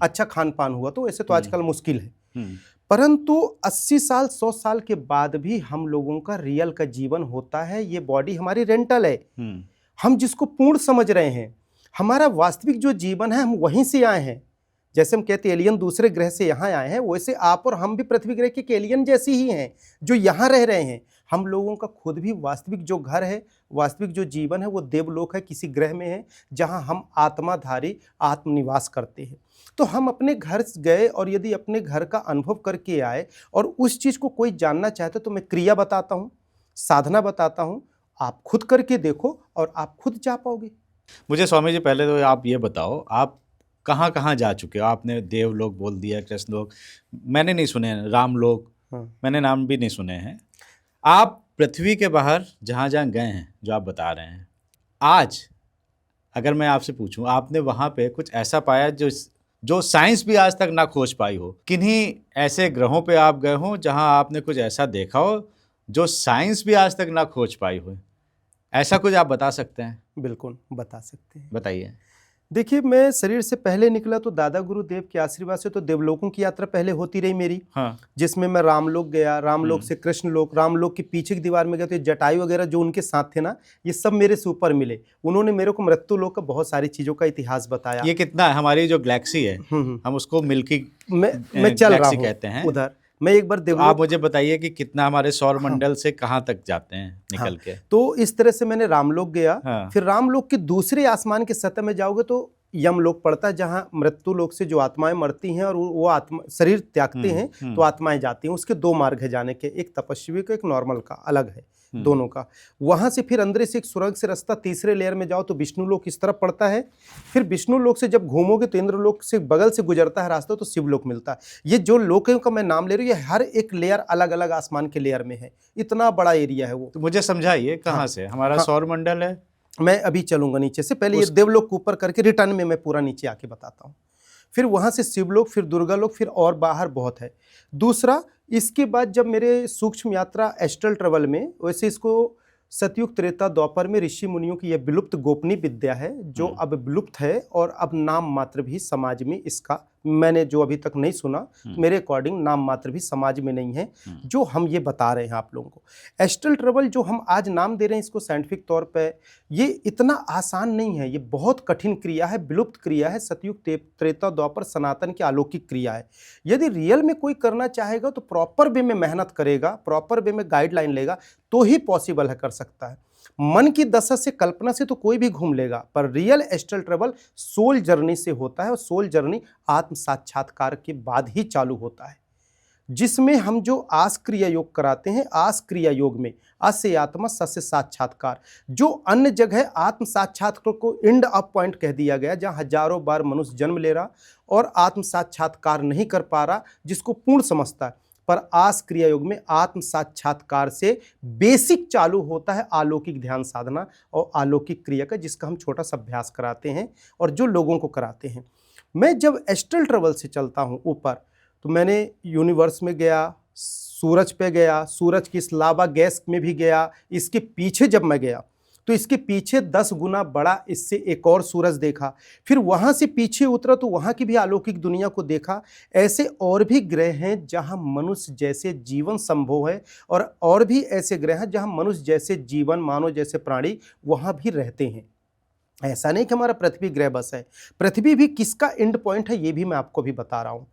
अच्छा खान पान हुआ तो ऐसे तो आजकल मुश्किल है, परंतु 80 साल 100 साल के बाद भी हम लोगों का रियल का जीवन होता है। ये बॉडी हमारी रेंटल है, हम जिसको पूर्ण समझ रहे हैं। हमारा वास्तविक जो जीवन है हम वहीं से आए हैं। जैसे हम कहते हैं एलियन दूसरे ग्रह से यहाँ आए हैं, वैसे आप और हम भी पृथ्वी ग्रह के एलियन जैसी ही हैं जो यहाँ रह रहे हैं। हम लोगों का खुद भी वास्तविक जो घर है, वास्तविक जो जीवन है वो देवलोक है, किसी ग्रह में है जहाँ हम आत्माधारी आत्मनिवास करते हैं। तो हम अपने घर गए और यदि अपने घर का अनुभव करके आए और उस चीज़ को कोई जानना चाहते तो मैं क्रिया बताता हूँ, साधना बताता हूँ, आप खुद करके देखो और आप खुद जा पाओगे। मुझे स्वामी जी पहले तो आप ये बताओ, आप कहाँ कहाँ जा चुके हो? आपने देवलोक बोल दिया, कृष्णलोक मैंने नहीं सुने हैं, रामलोक मैंने नाम भी नहीं सुने हैं। आप पृथ्वी के बाहर जहाँ जहाँ गए हैं जो आप बता रहे हैं, आज अगर मैं आपसे पूछूं, आपने वहाँ पे कुछ ऐसा पाया जो साइंस भी आज तक ना खोज पाई हो? किन्हीं ऐसे ग्रहों पे आप गए हो जहां आपने कुछ ऐसा देखा हो जो साइंस भी आज तक ना खोज पाई हो? ऐसा कुछ आप बता सकते हैं? बिल्कुल बता सकते हैं। बताइए। देखिए, मैं शरीर से पहले निकला तो दादा गुरुदेव के आशीर्वाद से तो देवलोकों की यात्रा पहले होती रही मेरी। हाँ। जिसमें मैं रामलोक गया, रामलोक से कृष्णलोक, रामलोक की पीछे की दीवार में गया तो जटायु वगैरह जो उनके साथ थे ना, ये सब मेरे से ऊपर मिले। उन्होंने मेरे को मृत्यु लोक का बहुत सारी चीज़ों का इतिहास बताया। ये कितना है? हमारी जो गैलेक्सी है हम उसको मिल्की मैं चल रहा हूँ कहते हैं उधर। मैं एक बार तो आप मुझे बताइए कि कितना हमारे सौर मंडल से कहाँ तक जाते हैं निकल के? तो इस तरह से मैंने रामलोक गया। फिर रामलोक के दूसरे आसमान के सतह में जाओगे तो यमलोक पड़ता है, जहाँ मृत्यु लोक से जो आत्माएं मरती हैं और वो आत्मा शरीर त्यागते हैं तो आत्माएं जाती हैं। उसके दो मार्ग है जाने के, एक तपस्वी का, एक नॉर्मल का, अलग है दोनों का। वहां से फिर अंदर से एक सुरंग से रास्ता तीसरे लेयर में जाओ तो विष्णु लोक इस तरफ पड़ता है। फिर विष्णु लोक से जब घूमोगे तो इंद्र लोक से बगल से गुजरता है रास्ता तो शिवलोक मिलता है। ये जो लोकों का मैं नाम ले रही हूँ, ये हर एक लेयर अलग अलग आसमान के लेयर में है। इतना बड़ा एरिया है वो। तो मुझे समझाइए कहाँ से हमारा सौर मंडल है? मैं अभी चलूंगा नीचे से, पहले ये देवलोक ऊपर करके रिटर्न में मैं पूरा नीचे आके बताता हूँ। फिर वहाँ से शिवलोक, फिर दुर्गालोक, फिर और बाहर बहुत है। दूसरा, इसके बाद जब मेरे सूक्ष्म यात्रा एस्ट्रल ट्रेवल में, वैसे इसको सतयुग त्रेता द्वापर में ऋषि मुनियों की यह विलुप्त गोपनीय विद्या है जो अब विलुप्त है और अब नाम मात्र भी समाज में इसका, मैंने जो अभी तक नहीं सुना, मेरे अकॉर्डिंग नाम मात्र भी समाज में नहीं है जो हम ये बता रहे हैं आप लोगों को। एस्ट्रल ट्रेवल जो हम आज नाम दे रहे हैं इसको साइंटिफिक तौर पे, ये इतना आसान नहीं है, ये बहुत कठिन क्रिया है, विलुप्त क्रिया है, सतयुग त्रेता द्वापर सनातन की अलौकिक क्रिया है। यदि रियल में कोई करना चाहेगा तो प्रॉपर वे में मेहनत करेगा, प्रॉपर वे में गाइडलाइन लेगा तो ही पॉसिबल है, कर सकता है। मन की दशा से, कल्पना से तो कोई भी घूम लेगा, पर real astral travel soul journey से होता है और सोल जर्नी आत्म साक्षात्कार के बाद ही चालू होता है, जिसमें हम जो आस क्रिया योग कराते हैं, आस क्रिया योग में अस से आत्मा, सस से साक्षात्कार, जो अन्य जगह आत्म साक्षात्कार को एंड अप पॉइंट कह दिया गया, जहाँ हजारों बार मनुष्य जन्म ले रहा और आत्म साक्षात्कार नहीं कर पा रहा, जिसको पूर्ण समझता है, पर आस क्रिया योग में आत्म साक्षात्कार से बेसिक चालू होता है अलौकिक ध्यान साधना और अलौकिक क्रिया का, जिसका हम छोटा सा अभ्यास कराते हैं और जो लोगों को कराते हैं। मैं जब एस्ट्रल ट्रेवल से चलता हूँ ऊपर तो मैंने यूनिवर्स में गया, सूरज पे गया, सूरज की इस लावा गैस में भी गया। इसके पीछे जब मैं गया तो इसके पीछे 10 गुना बड़ा इससे एक और सूरज देखा। फिर वहाँ से पीछे उतरा तो वहाँ की भी अलौकिक दुनिया को देखा। ऐसे और भी ग्रह हैं जहाँ मनुष्य जैसे जीवन संभव है और भी ऐसे ग्रह हैं जहाँ मनुष्य जैसे जीवन, मानव जैसे प्राणी वहाँ भी रहते हैं। ऐसा नहीं कि हमारा पृथ्वी ग्रह बस है, पृथ्वी भी किसका एंड पॉइंट है ये भी मैं आपको भी बता रहा हूँ।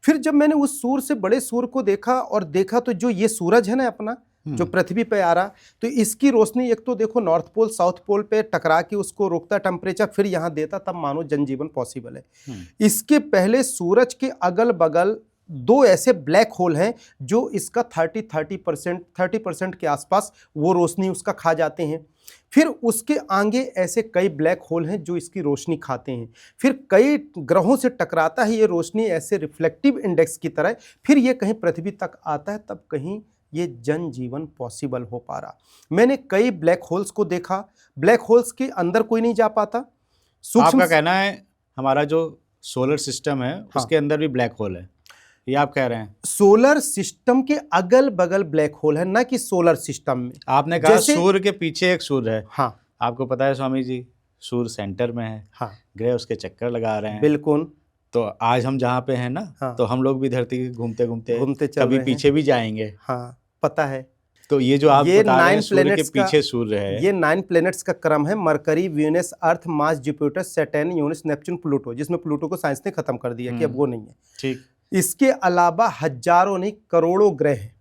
फिर जब मैंने उस सूर्य से बड़े सूर्य को देखा और देखा तो जो ये सूरज है ना अपना, जो पृथ्वी पे आ रहा, तो इसकी रोशनी एक तो देखो नॉर्थ पोल साउथ पोल पे टकरा के उसको रोकता टेम्परेचर, फिर यहाँ देता, तब मानो जनजीवन पॉसिबल है। इसके पहले सूरज के अगल बगल दो ऐसे ब्लैक होल हैं जो इसका 30% के आसपास वो रोशनी उसका खा जाते हैं। फिर उसके आगे ऐसे कई ब्लैक होल हैं जो इसकी रोशनी खाते हैं। फिर कई ग्रहों से टकराता है ये रोशनी ऐसे रिफ्लेक्टिव इंडेक्स की तरह, फिर ये कहीं पृथ्वी तक आता है, तब कहीं ये जनजीवन पॉसिबल हो पा रहा। मैंने कई ब्लैक होल्स को देखा, ब्लैक होल्स के अंदर कोई नहीं जा पाता। आपका कहना है हमारा जो सोलर सिस्टम है उसके अंदर भी ब्लैक होल है, ये आप कह रहे हैं? सोलर सिस्टम के अगल बगल ब्लैक होल है, ना कि सोलर सिस्टम में। आपने कहा सूर्य के पीछे एक सूर्य है। हाँ, आपको पता है स्वामी जी, सूर्य सेंटर में है। हाँ, ग्रह उसके चक्कर लगा रहे हैं। बिल्कुल। तो आज हम जहाँ पे हैं ना, हाँ, तो हम लोग भी धरती घूमते घूमते कभी पीछे भी जाएंगे। हाँ, पता है। तो ये जो आप बता रहे हैं सूर्य के पीछे सूर्य है, ये 9 प्लैनेट्स का क्रम है, Mercury, Venus, Earth, Mars, Jupiter, Saturn, Uranus, Neptune, Pluto, जिसमें प्लूटो को साइंस ने खत्म कर दिया कि अब वो नहीं है। ठीक। इसके अलावा हजारों नहीं करोड़ों ग्रह हैं।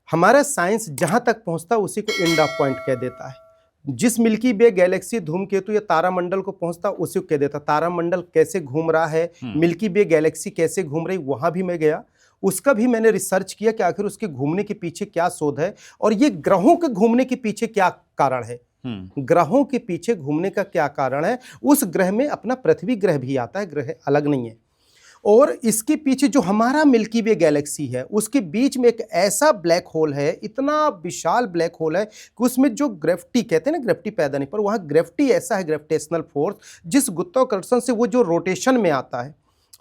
हमारा साइंस जहां तक पहुंचता है उसी को एंड ऑफ पॉइंट कह देता है। जिस मिल्की वे गैलेक्सी, धूमकेतु या तारामंडल को पहुंचता उसी को कह देता। तारामंडल कैसे घूम रहा है, मिल्की वे गैलेक्सी कैसे घूम रही, वहां भी मैं गया, उसका भी मैंने रिसर्च किया कि आखिर उसके घूमने के पीछे क्या शोध है और ये ग्रहों के घूमने के पीछे क्या कारण है। ग्रहों के पीछे घूमने का क्या कारण है, उस ग्रह में अपना पृथ्वी ग्रह भी आता है, ग्रह अलग नहीं है। और इसके पीछे जो हमारा मिल्की वे गैलेक्सी है उसके बीच में एक ऐसा ब्लैक होल है, इतना विशाल ब्लैक होल है कि उसमें जो ग्रेविटी कहते हैं ना, ग्रेविटी पैदा नहीं, पर वहाँ ग्रेविटी ऐसा है, ग्रेविटेशनल फोर्स, जिस गुरुत्वाकर्षण से वो जो रोटेशन में आता है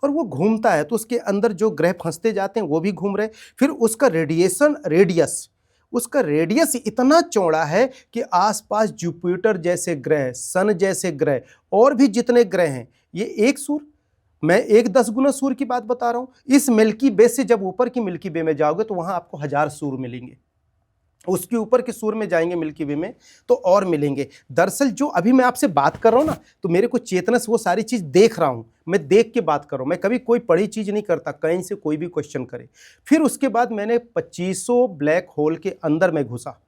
और वो घूमता है, तो उसके अंदर जो ग्रह फंसते जाते हैं वो भी घूम रहे। फिर उसका रेडिएशन रेडियस, उसका रेडियस इतना चौड़ा है कि आसपास जुपिटर जैसे ग्रह, सन जैसे ग्रह और भी जितने ग्रह हैं, ये एक सूर्य, मैं एक 10 गुना सूर्य की बात बता रहा हूं। इस मिल्की वे से जब ऊपर की मिल्की वे में जाओगे तो वहां आपको 1000 सूर्य मिलेंगे। उसके ऊपर के सूर्य में जाएंगे मिल्की वे में तो और मिलेंगे। दरअसल जो अभी मैं आपसे बात कर रहा हूं ना, तो मेरे को चेतना से वो सारी चीज देख रहा हूं, मैं देख के बात कर रहा हूं। मैं कभी कोई पढ़ी चीज नहीं करता, कहीं से कोई भी क्वेश्चन करे। फिर उसके बाद मैंने 2500 ब्लैक होल के अंदर में घुसा।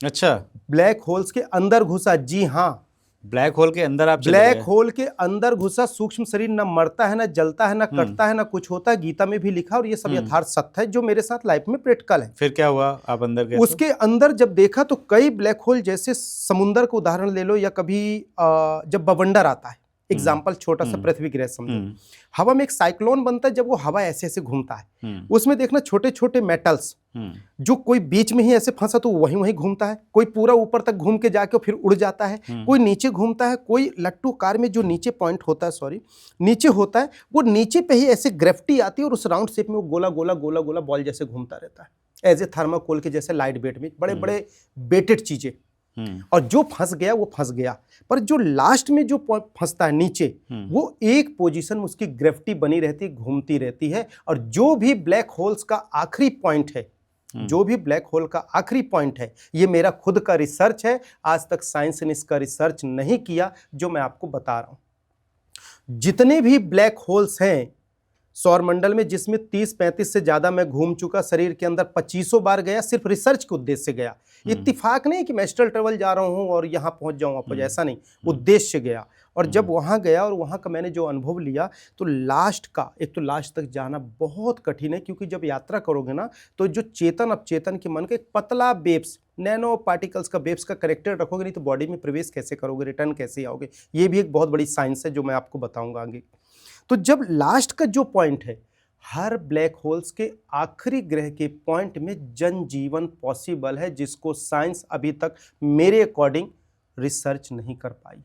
अच्छा, ब्लैक होल्स के अंदर घुसा, जी हाँ, ब्लैक होल के अंदर आप ब्लैक होल के अंदर घुसा। सूक्ष्म शरीर न मरता है, न जलता है, न कटता है, न कुछ होता है, गीता में भी लिखा, और ये सब यथार्थ सत्य है जो मेरे साथ लाइफ में प्रैक्टिकल है। फिर क्या हुआ, आप अंदर गए? उसके अंदर जब देखा तो कई ब्लैक होल, जैसे समुंदर का उदाहरण ले लो, या कभी जब बवंडर आता है, एग्जाम्पल छोटा सा पृथ्वी ग्रह समझो, हवा में एक साइक्लोन बनता है, जब वो हवा ऐसे ऐसे घूमता है, उसमें देखना छोटे छोटे मेटल्स, जो कोई बीच में ही ऐसे फंसा तो वहीं वहीं घूमता है, कोई पूरा ऊपर तक घूम के जाके फिर उड़ जाता है, कोई नीचे घूमता है, कोई लट्टू कार में जो नीचे पॉइंट होता है, सॉरी नीचे होता है, वो नीचे पे ही ऐसे ग्रेविटी आती है और उस राउंड शेप में वो गोला गोला गोला गोला बॉल जैसे घूमता रहता है, एज ए थर्माकोल के जैसे लाइट वेट में, बड़े बड़े बेटेड चीजें। और जो फंस गया वो फंस गया, पर जो लास्ट में जो फंसता है नीचे, वो एक पोजीशन में उसकी ग्रेविटी बनी रहती है, घूमती रहती है। और जो भी ब्लैक होल्स का आखिरी पॉइंट है, जो भी ब्लैक होल का आखिरी पॉइंट है, ये मेरा खुद का रिसर्च है, आज तक साइंस ने इसका रिसर्च नहीं किया जो मैं आपको बता रहा हूं। जितने भी ब्लैक होल्स हैं सौरमंडल में, जिसमें 30-35 से ज्यादा मैं घूम चुका, शरीर के अंदर 2500 बार गया, सिर्फ रिसर्च के उद्देश्य से गया। इत्तिफाक नहीं कि मैं एस्ट्रल ट्रेवल जा रहा हूं और यहां पहुंच जाऊं वापस, ऐसा नहीं, उद्देश्य से गया। और जब वहां गया और वहां का मैंने जो अनुभव लिया, तो लास्ट का, एक तो लास्ट तक जाना बहुत कठिन है, क्योंकि जब यात्रा करोगे ना, तो जो चेतन अपचेतन के मन का एक पतला वेव्स, नैनो पार्टिकल्स का वेव्स का करेक्टर रखोगे, नहीं तो बॉडी में प्रवेश कैसे करोगे, रिटर्न कैसे आओगे, ये भी एक बहुत बड़ी साइंस है जो मैं आपको बताऊंगा आगे। तो जब लास्ट का जो पॉइंट है, हर ब्लैक होल्स के आखिरी ग्रह के पॉइंट में जनजीवन पॉसिबल है, जिसको साइंस अभी तक मेरे अकॉर्डिंग रिसर्च नहीं कर पाई।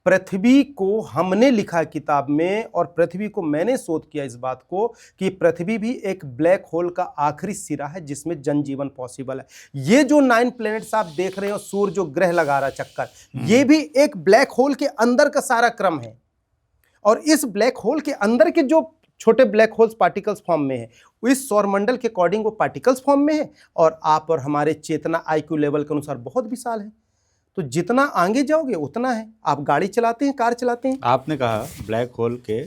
पृथ्वी को हमने लिखा किताब में, और पृथ्वी को मैंने शोध किया इस बात को कि पृथ्वी भी एक ब्लैक होल का आखिरी सिरा है जिसमें जनजीवन पॉसिबल है। ये जो 9 प्लैनेट्स आप देख रहे हो, सूर्य जो ग्रह लगा रहा चक्कर, ये भी एक ब्लैक होल के अंदर का सारा क्रम है। और इस ब्लैक होल के अंदर के जो छोटे ब्लैक होल्स पार्टिकल्स फॉर्म में है, इस सौरमंडल के अकॉर्डिंग वो पार्टिकल्स फॉर्म में है, और आप और हमारे चेतना IQ लेवल के अनुसार बहुत विशाल है। तो जितना आगे जाओगे उतना है। आप गाड़ी चलाते हैं, कार चलाते हैं, आपने कहा ब्लैक होल के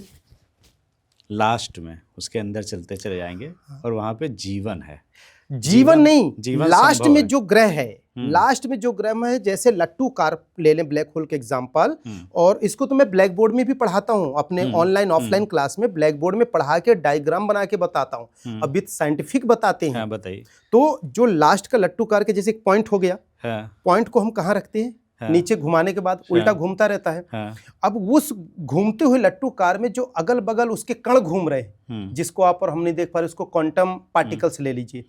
लास्ट में उसके अंदर चलते चले जाएंगे और वहां पे जीवन है। जीवन नहीं, जीवन लास्ट संभव में है। जो ग्रह है, लास्ट में जो ग्रह है, जैसे लट्टू कार ले लें, ब्लैक होल के एग्जांपल, और इसको तो मैं ब्लैक बोर्ड में भी पढ़ाता हूं अपने ऑनलाइन ऑफलाइन क्लास में, ब्लैक बोर्ड में पढ़ा के डायग्राम बना के बताता हूं, अब विद साइंटिफिक बताते हैं। हाँ, बताइए। तो जो लास्ट का लट्टू कार के जैसे एक पॉइंट हो गया, हाँ, पॉइंट को हम कहाँ रखते हैं? हाँ, नीचे घुमाने के बाद उल्टा घूमता रहता है। हाँ, अब उस घूमते हुए लट्टू कार में जो अगल बगल उसके कण घूम रहे हैं, जिसको आप और हम नहीं देख पा रहे, उसको क्वांटम पार्टिकल्स ले लीजिए,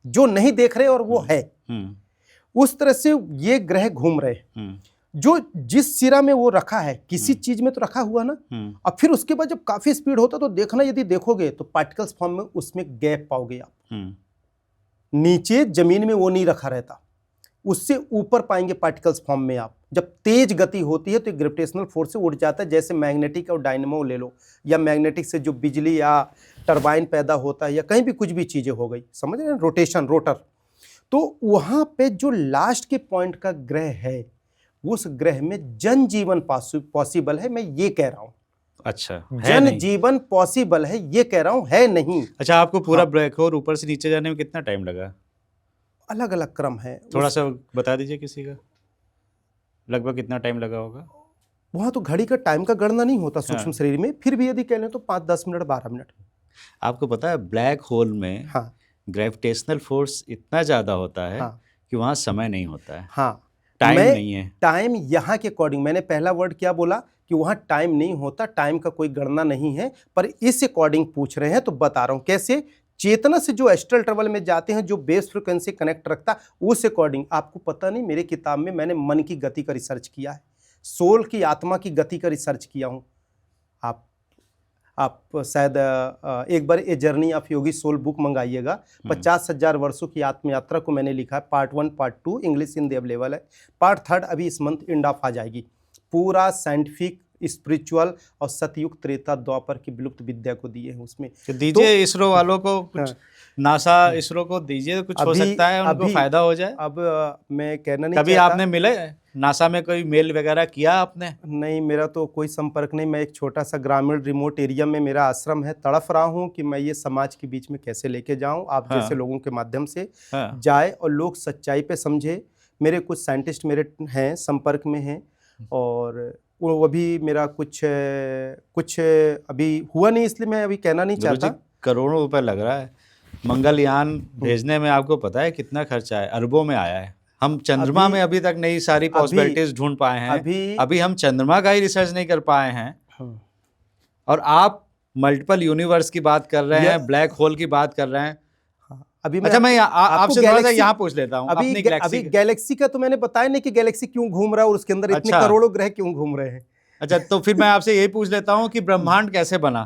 जो नहीं देख रहे और वो है, उस तरह से ये ग्रह घूम रहे हैं। जो जिस सिरा में वो रखा है, किसी चीज में तो रखा हुआ ना, अब फिर उसके बाद जब काफी स्पीड होता तो देखना, यदि देखोगे तो पार्टिकल्स फॉर्म में उसमें गैप पाओगे आप। नीचे जमीन में वो नहीं रखा रहता, उससे ऊपर पाएंगे पार्टिकल्स फॉर्म में आप। जब तेज गति होती है तो ग्रेविटेशनल फोर्स से उड़ जाता है, जैसे मैग्नेटिक और डायनेमो ले लो, या मैग्नेटिक से जो बिजली या टरबाइन पैदा होता है, या कहीं भी कुछ भी चीजें हो गई, समझ रहे हैं, रोटेशन, रोटर। तो वहां पे जो लास्ट के पॉइंट का ग्रह है, उस ग्रह में जन जीवन पॉसिबल है, मैं ये कह रहा हूं। अच्छा, जन जीवन पॉसिबल है, ये कह रहा हूं, है नहीं। अच्छा, आपको पूरा ब्लैक होल ऊपर से नीचे जाने में कितना टाइम लगा? अलग अलग क्रम है, थोड़ा सा बता दीजिए किसी का, लगभग कितना टाइम लगा होगा? वहां तो घड़ी का टाइम का गणना नहीं होता सूक्ष्म शरीर में, फिर भी यदि कह लें तो 5-10 मिनट 12 मिनट। आपको पता है ब्लैक होल में ग्रेविटेशनल फोर्स इतना ज्यादा होता है कि वहां समय नहीं होता है। टाइम नहीं है। टाइम यहाँ के अकॉर्डिंग, मैंने पहला वर्ड क्या बोला कि वहां टाइम नहीं होता, टाइम का कोई गणना नहीं है, पर इस अकॉर्डिंग पूछ रहे हैं तो बता रहा हूं कैसे। चेतना से जो एस्ट्रल ट्रेवल में जाते हैं, जो बेस फ्रिक्वेंसी कनेक्ट रखता, उस अकॉर्डिंग। आपको पता नहीं, मेरे किताब में मैंने मन की गति का रिसर्च किया है, सोल की, आत्मा की गति का रिसर्च किया हूं। आप शायद एक बार a journey of Yogi soul book मंगाइएगा, 50,000 वर्षों की आत्मयात्रा को मैंने लिखा है, part 1 part 2 English Hindi available है, पार्ट 3 अभी इस मंथ एंड ऑफ आ जाएगी। पूरा साइंटिफिक, स्पिरिचुअल और सतयुग, त्रेता, द्वापर की विलुप्त विद्या को दिए हैं उसमें। दीजिए इसरो वालों को कुछ, नासा इसरो को दीजिए कुछ, हो सकता है उनको फायदा हो जाए। अब मैं कहना नहीं कभी आपने मिले नासा में, कोई मेल वगैरह किया आपने? नहीं, मेरा तो कोई संपर्क नहीं। मैं एक छोटा सा ग्रामीण रिमोट एरिया में मेरा आश्रम है, तड़फ रहा हूँ कि मैं ये समाज के बीच में कैसे लेके जाऊँ, आप जैसे लोगों के माध्यम से जाए और लोग सच्चाई पे समझे। मेरे कुछ साइंटिस्ट मेरे हैं, संपर्क में हैं, और वो अभी मेरा कुछ अभी हुआ नहीं, इसलिए मैं अभी कहना नहीं चाहता। करोड़ों रुपए लग रहा है मंगलयान भेजने में, आपको पता है कितना खर्चा है? अरबों में आया है। हम चंद्रमा में अभी तक नई सारी पॉसिबिलिटीज ढूंढ पाए हैं, अभी हम चंद्रमा का ही रिसर्च नहीं कर पाए हैं। और आप मल्टीपल यूनिवर्स की बात कर रहे हैं, ब्लैक होल की बात कर रहे हैं। अभी अच्छा, मैं आपसे थोड़ा सा यहाँ पूछ लेता हूँ, अभी गैलेक्सी का तो मैंने बताया नहीं कि गैलेक्सी क्यों घूम रहा है और उसके अंदर इतने करोड़ों ग्रह क्यों घूम रहे हैं। अच्छा, तो फिर मैं आपसे यही पूछ लेता हूँ कि ब्रह्मांड कैसे बना,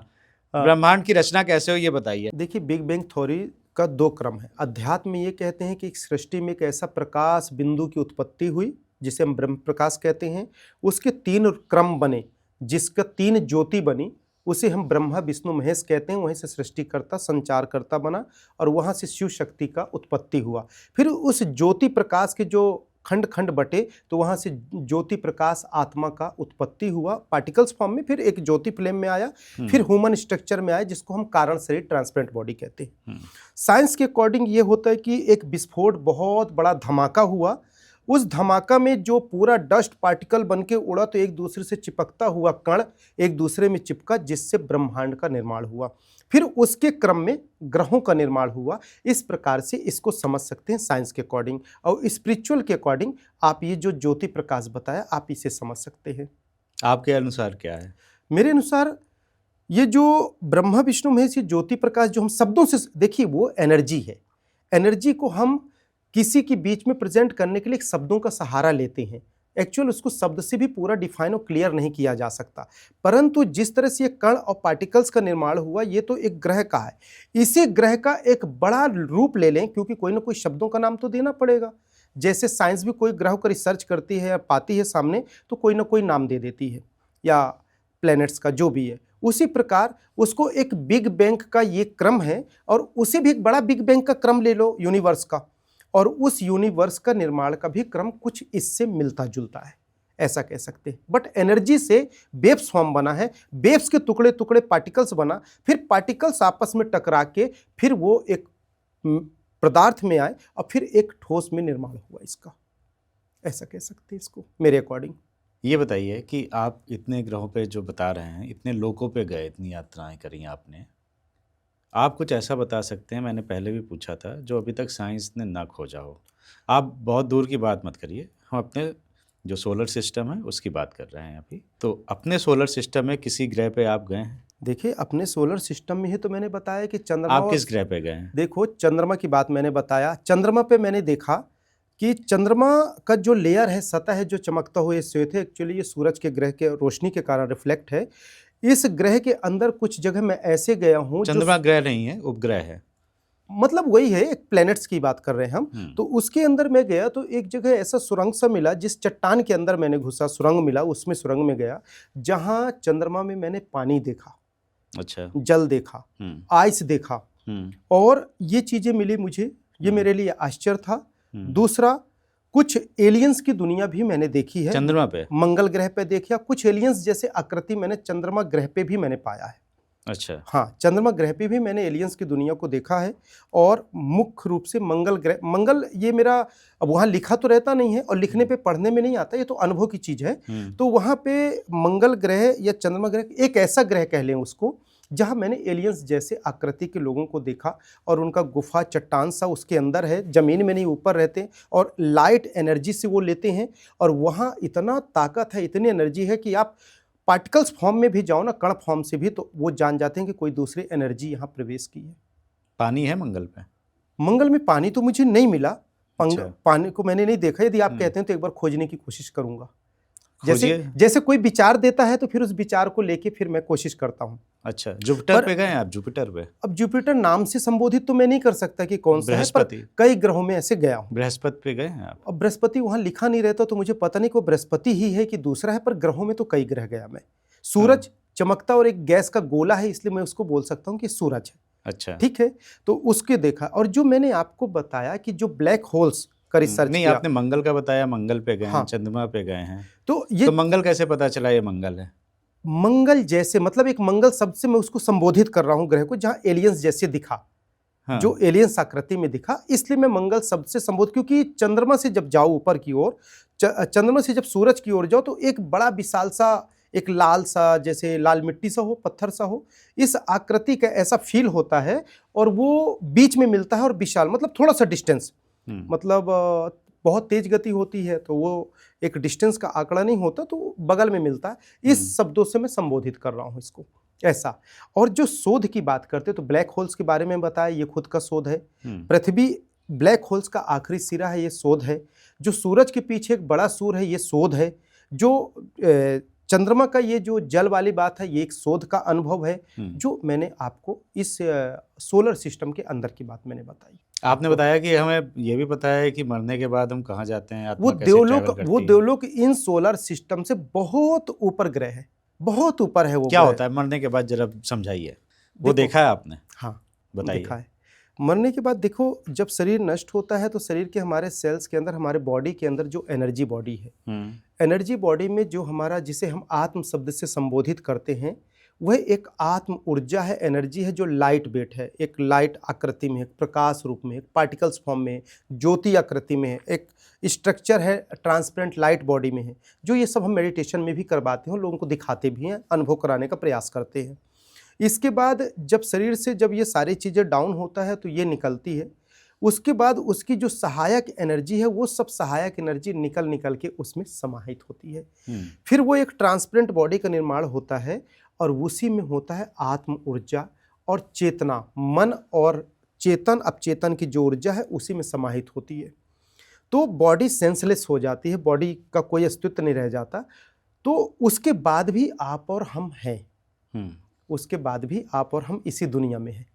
ब्रह्मांड की रचना कैसे हुई, ये बताइए। देखिए, बिग बैंग थ्योरी का 2 क्रम है। अध्यात्म में ये कहते हैं कि सृष्टि में एक ऐसा प्रकाश बिंदु की उत्पत्ति हुई जिसे हम ब्रह्म प्रकाश कहते हैं, उसके 3 क्रम बने, जिसका 3 ज्योति बनी, उसे हम ब्रह्मा विष्णु महेश कहते हैं। वहीं से सृष्टिकर्ता संचारकर्ता बना और वहाँ से शिव शक्ति का उत्पत्ति हुआ। फिर उस ज्योति प्रकाश के जो खंड खंड बटे, तो वहाँ से ज्योति प्रकाश आत्मा का उत्पत्ति हुआ पार्टिकल्स फॉर्म में, फिर एक ज्योति फ्लेम में आया, फिर ह्यूमन स्ट्रक्चर में आया, जिसको हम कारण शरीर ट्रांसपेरेंट बॉडी कहते हैं। साइंस के अकॉर्डिंग ये होता है कि एक विस्फोट, बहुत बड़ा धमाका हुआ, उस धमाका में जो पूरा डस्ट पार्टिकल बन के उड़ा, तो एक दूसरे से चिपकता हुआ कण एक दूसरे में चिपका, जिससे ब्रह्मांड का निर्माण हुआ। फिर उसके क्रम में ग्रहों का निर्माण हुआ। इस प्रकार से इसको समझ सकते हैं साइंस के अकॉर्डिंग। और स्पिरिचुअल के अकॉर्डिंग आप ये जो ज्योति प्रकाश बताया, आप इसे समझ सकते हैं। आपके अनुसार क्या है? मेरे अनुसार ये जो ब्रह्मा विष्णु महेश, ये ज्योति प्रकाश जो हम शब्दों से देखिए, वो एनर्जी है। एनर्जी को हम किसी के बीच में प्रेजेंट करने के लिए शब्दों का सहारा लेते हैं। एक्चुअल उसको शब्द से भी पूरा डिफाइन और क्लियर नहीं किया जा सकता, परंतु जिस तरह से ये कण और पार्टिकल्स का निर्माण हुआ, ये तो एक ग्रह का है। इसी ग्रह का एक बड़ा रूप ले लें, क्योंकि कोई ना कोई शब्दों का नाम तो देना पड़ेगा। जैसे साइंस भी कोई ग्रह का रिसर्च करती है या पाती है सामने, तो कोई ना कोई नाम दे देती है, या प्लैनेट्स का जो भी है। उसी प्रकार उसको एक बिग बैंग का ये क्रम है, और उसे भी एक बड़ा बिग बैंग का क्रम ले लो यूनिवर्स का, और उस यूनिवर्स का निर्माण का भी क्रम कुछ इससे मिलता जुलता है। ऐसा कह सकते हैं। बट एनर्जी से वेव्स फॉर्म बना है, वेव्स के टुकड़े टुकड़े पार्टिकल्स बना, फिर पार्टिकल्स आपस में टकरा के फिर वो एक पदार्थ में आए और फिर एक ठोस में निर्माण हुआ इसका, ऐसा कह सकते हैं इसको मेरे अकॉर्डिंग। ये बताइए कि आप इतने ग्रहों पे जो बता रहे हैं, इतने लोकों पे गए, इतनी यात्राएं करी आपने, आप कुछ ऐसा बता सकते हैं, मैंने पहले भी पूछा था, जो अभी तक साइंस ने ना खोजा हो? आप बहुत दूर की बात मत करिए, हम अपने जो सोलर सिस्टम है उसकी बात कर रहे हैं अभी। तो अपने सोलर सिस्टम में किसी ग्रह पे आप गए हैं? देखिए, अपने सोलर सिस्टम में ही तो मैंने बताया कि चंद्रमा। आप किस ग्रह पे गए हैं? देखो, चंद्रमा की बात मैंने बताया। चंद्रमा पे मैंने देखा कि चंद्रमा का जो लेयर है, सतह है, जो चमकता हुआ ये श्वेत है, एक्चुअली ये सूरज के ग्रह के रोशनी के कारण रिफ्लेक्ट है। इस ग्रह के अंदर कुछ जगह मैं ऐसे गया हूँ जो चंद्रमा ग्रह नहीं है, उपग्रह है। मतलब वही है, एक प्लैनेट्स की बात कर रहे हैं हम। तो उसके अंदर मैं गया तो एक जगह ऐसा सुरंग सा मिला, जिस चट्टान के अंदर मैंने घुसा, सुरंग मिला, उसमें सुरंग में गया, जहाँ चंद्रमा में मैंने पानी देखा, अच्छा। जल देखा, आइस देखा, और ये चीजें मिली मुझे, ये मेरे लिए आश्चर्य था। दूसरा, कुछ एलियंस की दुनिया भी मैंने देखी है चंद्रमा पे, मंगल ग्रह पे देखा। कुछ एलियंस जैसे आकृति मैंने चंद्रमा ग्रह पे भी मैंने पाया है। अच्छा। हाँ, चंद्रमा ग्रह पे भी मैंने एलियंस की दुनिया को देखा है। और मुख्य रूप से मंगल ग्रह, मंगल ये मेरा, अब वहाँ लिखा तो रहता नहीं है और लिखने पे पढ़ने में नहीं आता, ये तो अनुभव की चीज़ है। तो वहाँ पे मंगल ग्रह या चंद्रमा ग्रह एक ऐसा ग्रह कह लें उसको, जहाँ मैंने एलियंस जैसे आकृति के लोगों को देखा, और उनका गुफा चट्टान सा उसके अंदर है, ज़मीन में नहीं ऊपर रहते, और लाइट एनर्जी से वो लेते हैं। और वहाँ इतना ताकत है, इतनी एनर्जी है कि आप पार्टिकल्स फॉर्म में भी जाओ ना, कण फॉर्म से भी, तो वो जान जाते हैं कि कोई दूसरी एनर्जी यहाँ प्रवेश की है। पानी है मंगल पे? मंगल में पानी तो मुझे नहीं मिला, अच्छा। पानी को मैंने नहीं देखा। यदि आप कहते हैं तो एक बार खोजने की कोशिश करूंगा। जैसे कोई विचार देता है तो फिर उस विचार को लेके फिर मैं कोशिश करता हूँ। अच्छा, जुपिटर पे गए आप? जुपिटर पे? अब जुपिटर नाम से संबोधित तो मैं नहीं कर सकता कि कौन सा है, पर कई ग्रहों में ऐसे गया हूँ। बृहस्पति पे गए हैं आप? अब बृहस्पति वहाँ लिखा नहीं रहता तो मुझे पता नहीं को बृहस्पति ही है कि दूसरा है, पर ग्रहों में तो कई ग्रह गया मैं। सूरज चमकता और एक गैस का गोला है, इसलिए मैं उसको बोल सकता हूँ कि सूरज है। अच्छा, ठीक है, तो उसके देखा। और जो मैंने आपको बताया कि जो ब्लैक होल्स का रिसर्च नहीं, आपने मंगल का बताया, मंगल पे गए हैं, चंद्रमा पे गए हैं, तो ये मंगल कैसे पता चला ये मंगल है? मंगल जैसे, मतलब एक मंगल शब्द से मैं उसको संबोधित कर रहा हूँ ग्रह को, जहाँ एलियंस जैसे दिखा। हाँ। जो एलियंस आकृति में दिखा, इसलिए मैं मंगल शब्द से संबोधित, क्योंकि चंद्रमा से जब जाओ ऊपर की ओर, चंद्रमा से जब सूरज की ओर जाओ, तो एक बड़ा विशाल सा, एक लाल सा, जैसे लाल मिट्टी सा हो, पत्थर सा हो, इस आकृति का ऐसा फील होता है। और वो बीच में मिलता है और विशाल, मतलब थोड़ा सा डिस्टेंस, मतलब बहुत तेज गति होती है तो वो एक डिस्टेंस का आंकड़ा नहीं होता, तो बगल में मिलता है। इस शब्दों से मैं संबोधित कर रहा हूँ इसको, ऐसा। और जो शोध की बात करते तो ब्लैक होल्स के बारे में बताया, ये खुद का शोध है। पृथ्वी ब्लैक होल्स का आखिरी सिरा है, ये शोध है। जो सूरज के पीछे एक बड़ा सूर्य है, ये शोध है। जो चंद्रमा का ये जो जल वाली बात है, ये एक शोध का अनुभव है, जो मैंने आपको इस सोलर सिस्टम के अंदर की बात मैंने बताई। आपने बताया कि हमें ये भी पता है कि मरने के बाद हम कहाँ जाते हैं, आत्मा वो कैसे ट्रैवल करती है। वो देवलोक इन सोलर सिस्टम से बहुत ऊपर ग्रह है, बहुत ऊपर है वो। क्या होता है मरने के बाद, जरा समझाइए। वो देखा है आपने? हाँ, बताइए। देखा है। मरने के बाद देखो, जब शरीर नष्ट होता है तो शरीर के हमारे सेल्स के अंदर, हमारे बॉडी के अंदर जो एनर्जी बॉडी है, एनर्जी बॉडी में जो हमारा, जिसे हम आत्म शब्द से संबोधित करते हैं, वह एक आत्म ऊर्जा है, एनर्जी है, जो लाइट वेट है, एक लाइट आकृति में है, प्रकाश रूप में, एक पार्टिकल्स फॉर्म में, ज्योति आकृति में है, एक स्ट्रक्चर है, ट्रांसपेरेंट लाइट बॉडी में है। जो ये सब हम मेडिटेशन में भी करवाते हैं, लोगों को दिखाते भी हैं, अनुभव कराने का प्रयास करते हैं। इसके बाद जब शरीर से जब ये सारी चीज़ें डाउन होता है तो ये निकलती है। उसके बाद उसकी जो सहायक एनर्जी है, वो सब सहायक एनर्जी निकल के उसमें समाहित होती है। फिर वो एक ट्रांसपेरेंट बॉडी का निर्माण होता है, और उसी में होता है आत्म ऊर्जा और चेतना, मन और चेतन, अपचेतन की जो ऊर्जा है उसी में समाहित होती है। तो बॉडी सेंसलेस हो जाती है, बॉडी का कोई अस्तित्व नहीं रह जाता। तो उसके बाद भी आप और हम हैं, उसके बाद भी आप और हम इसी दुनिया में हैं,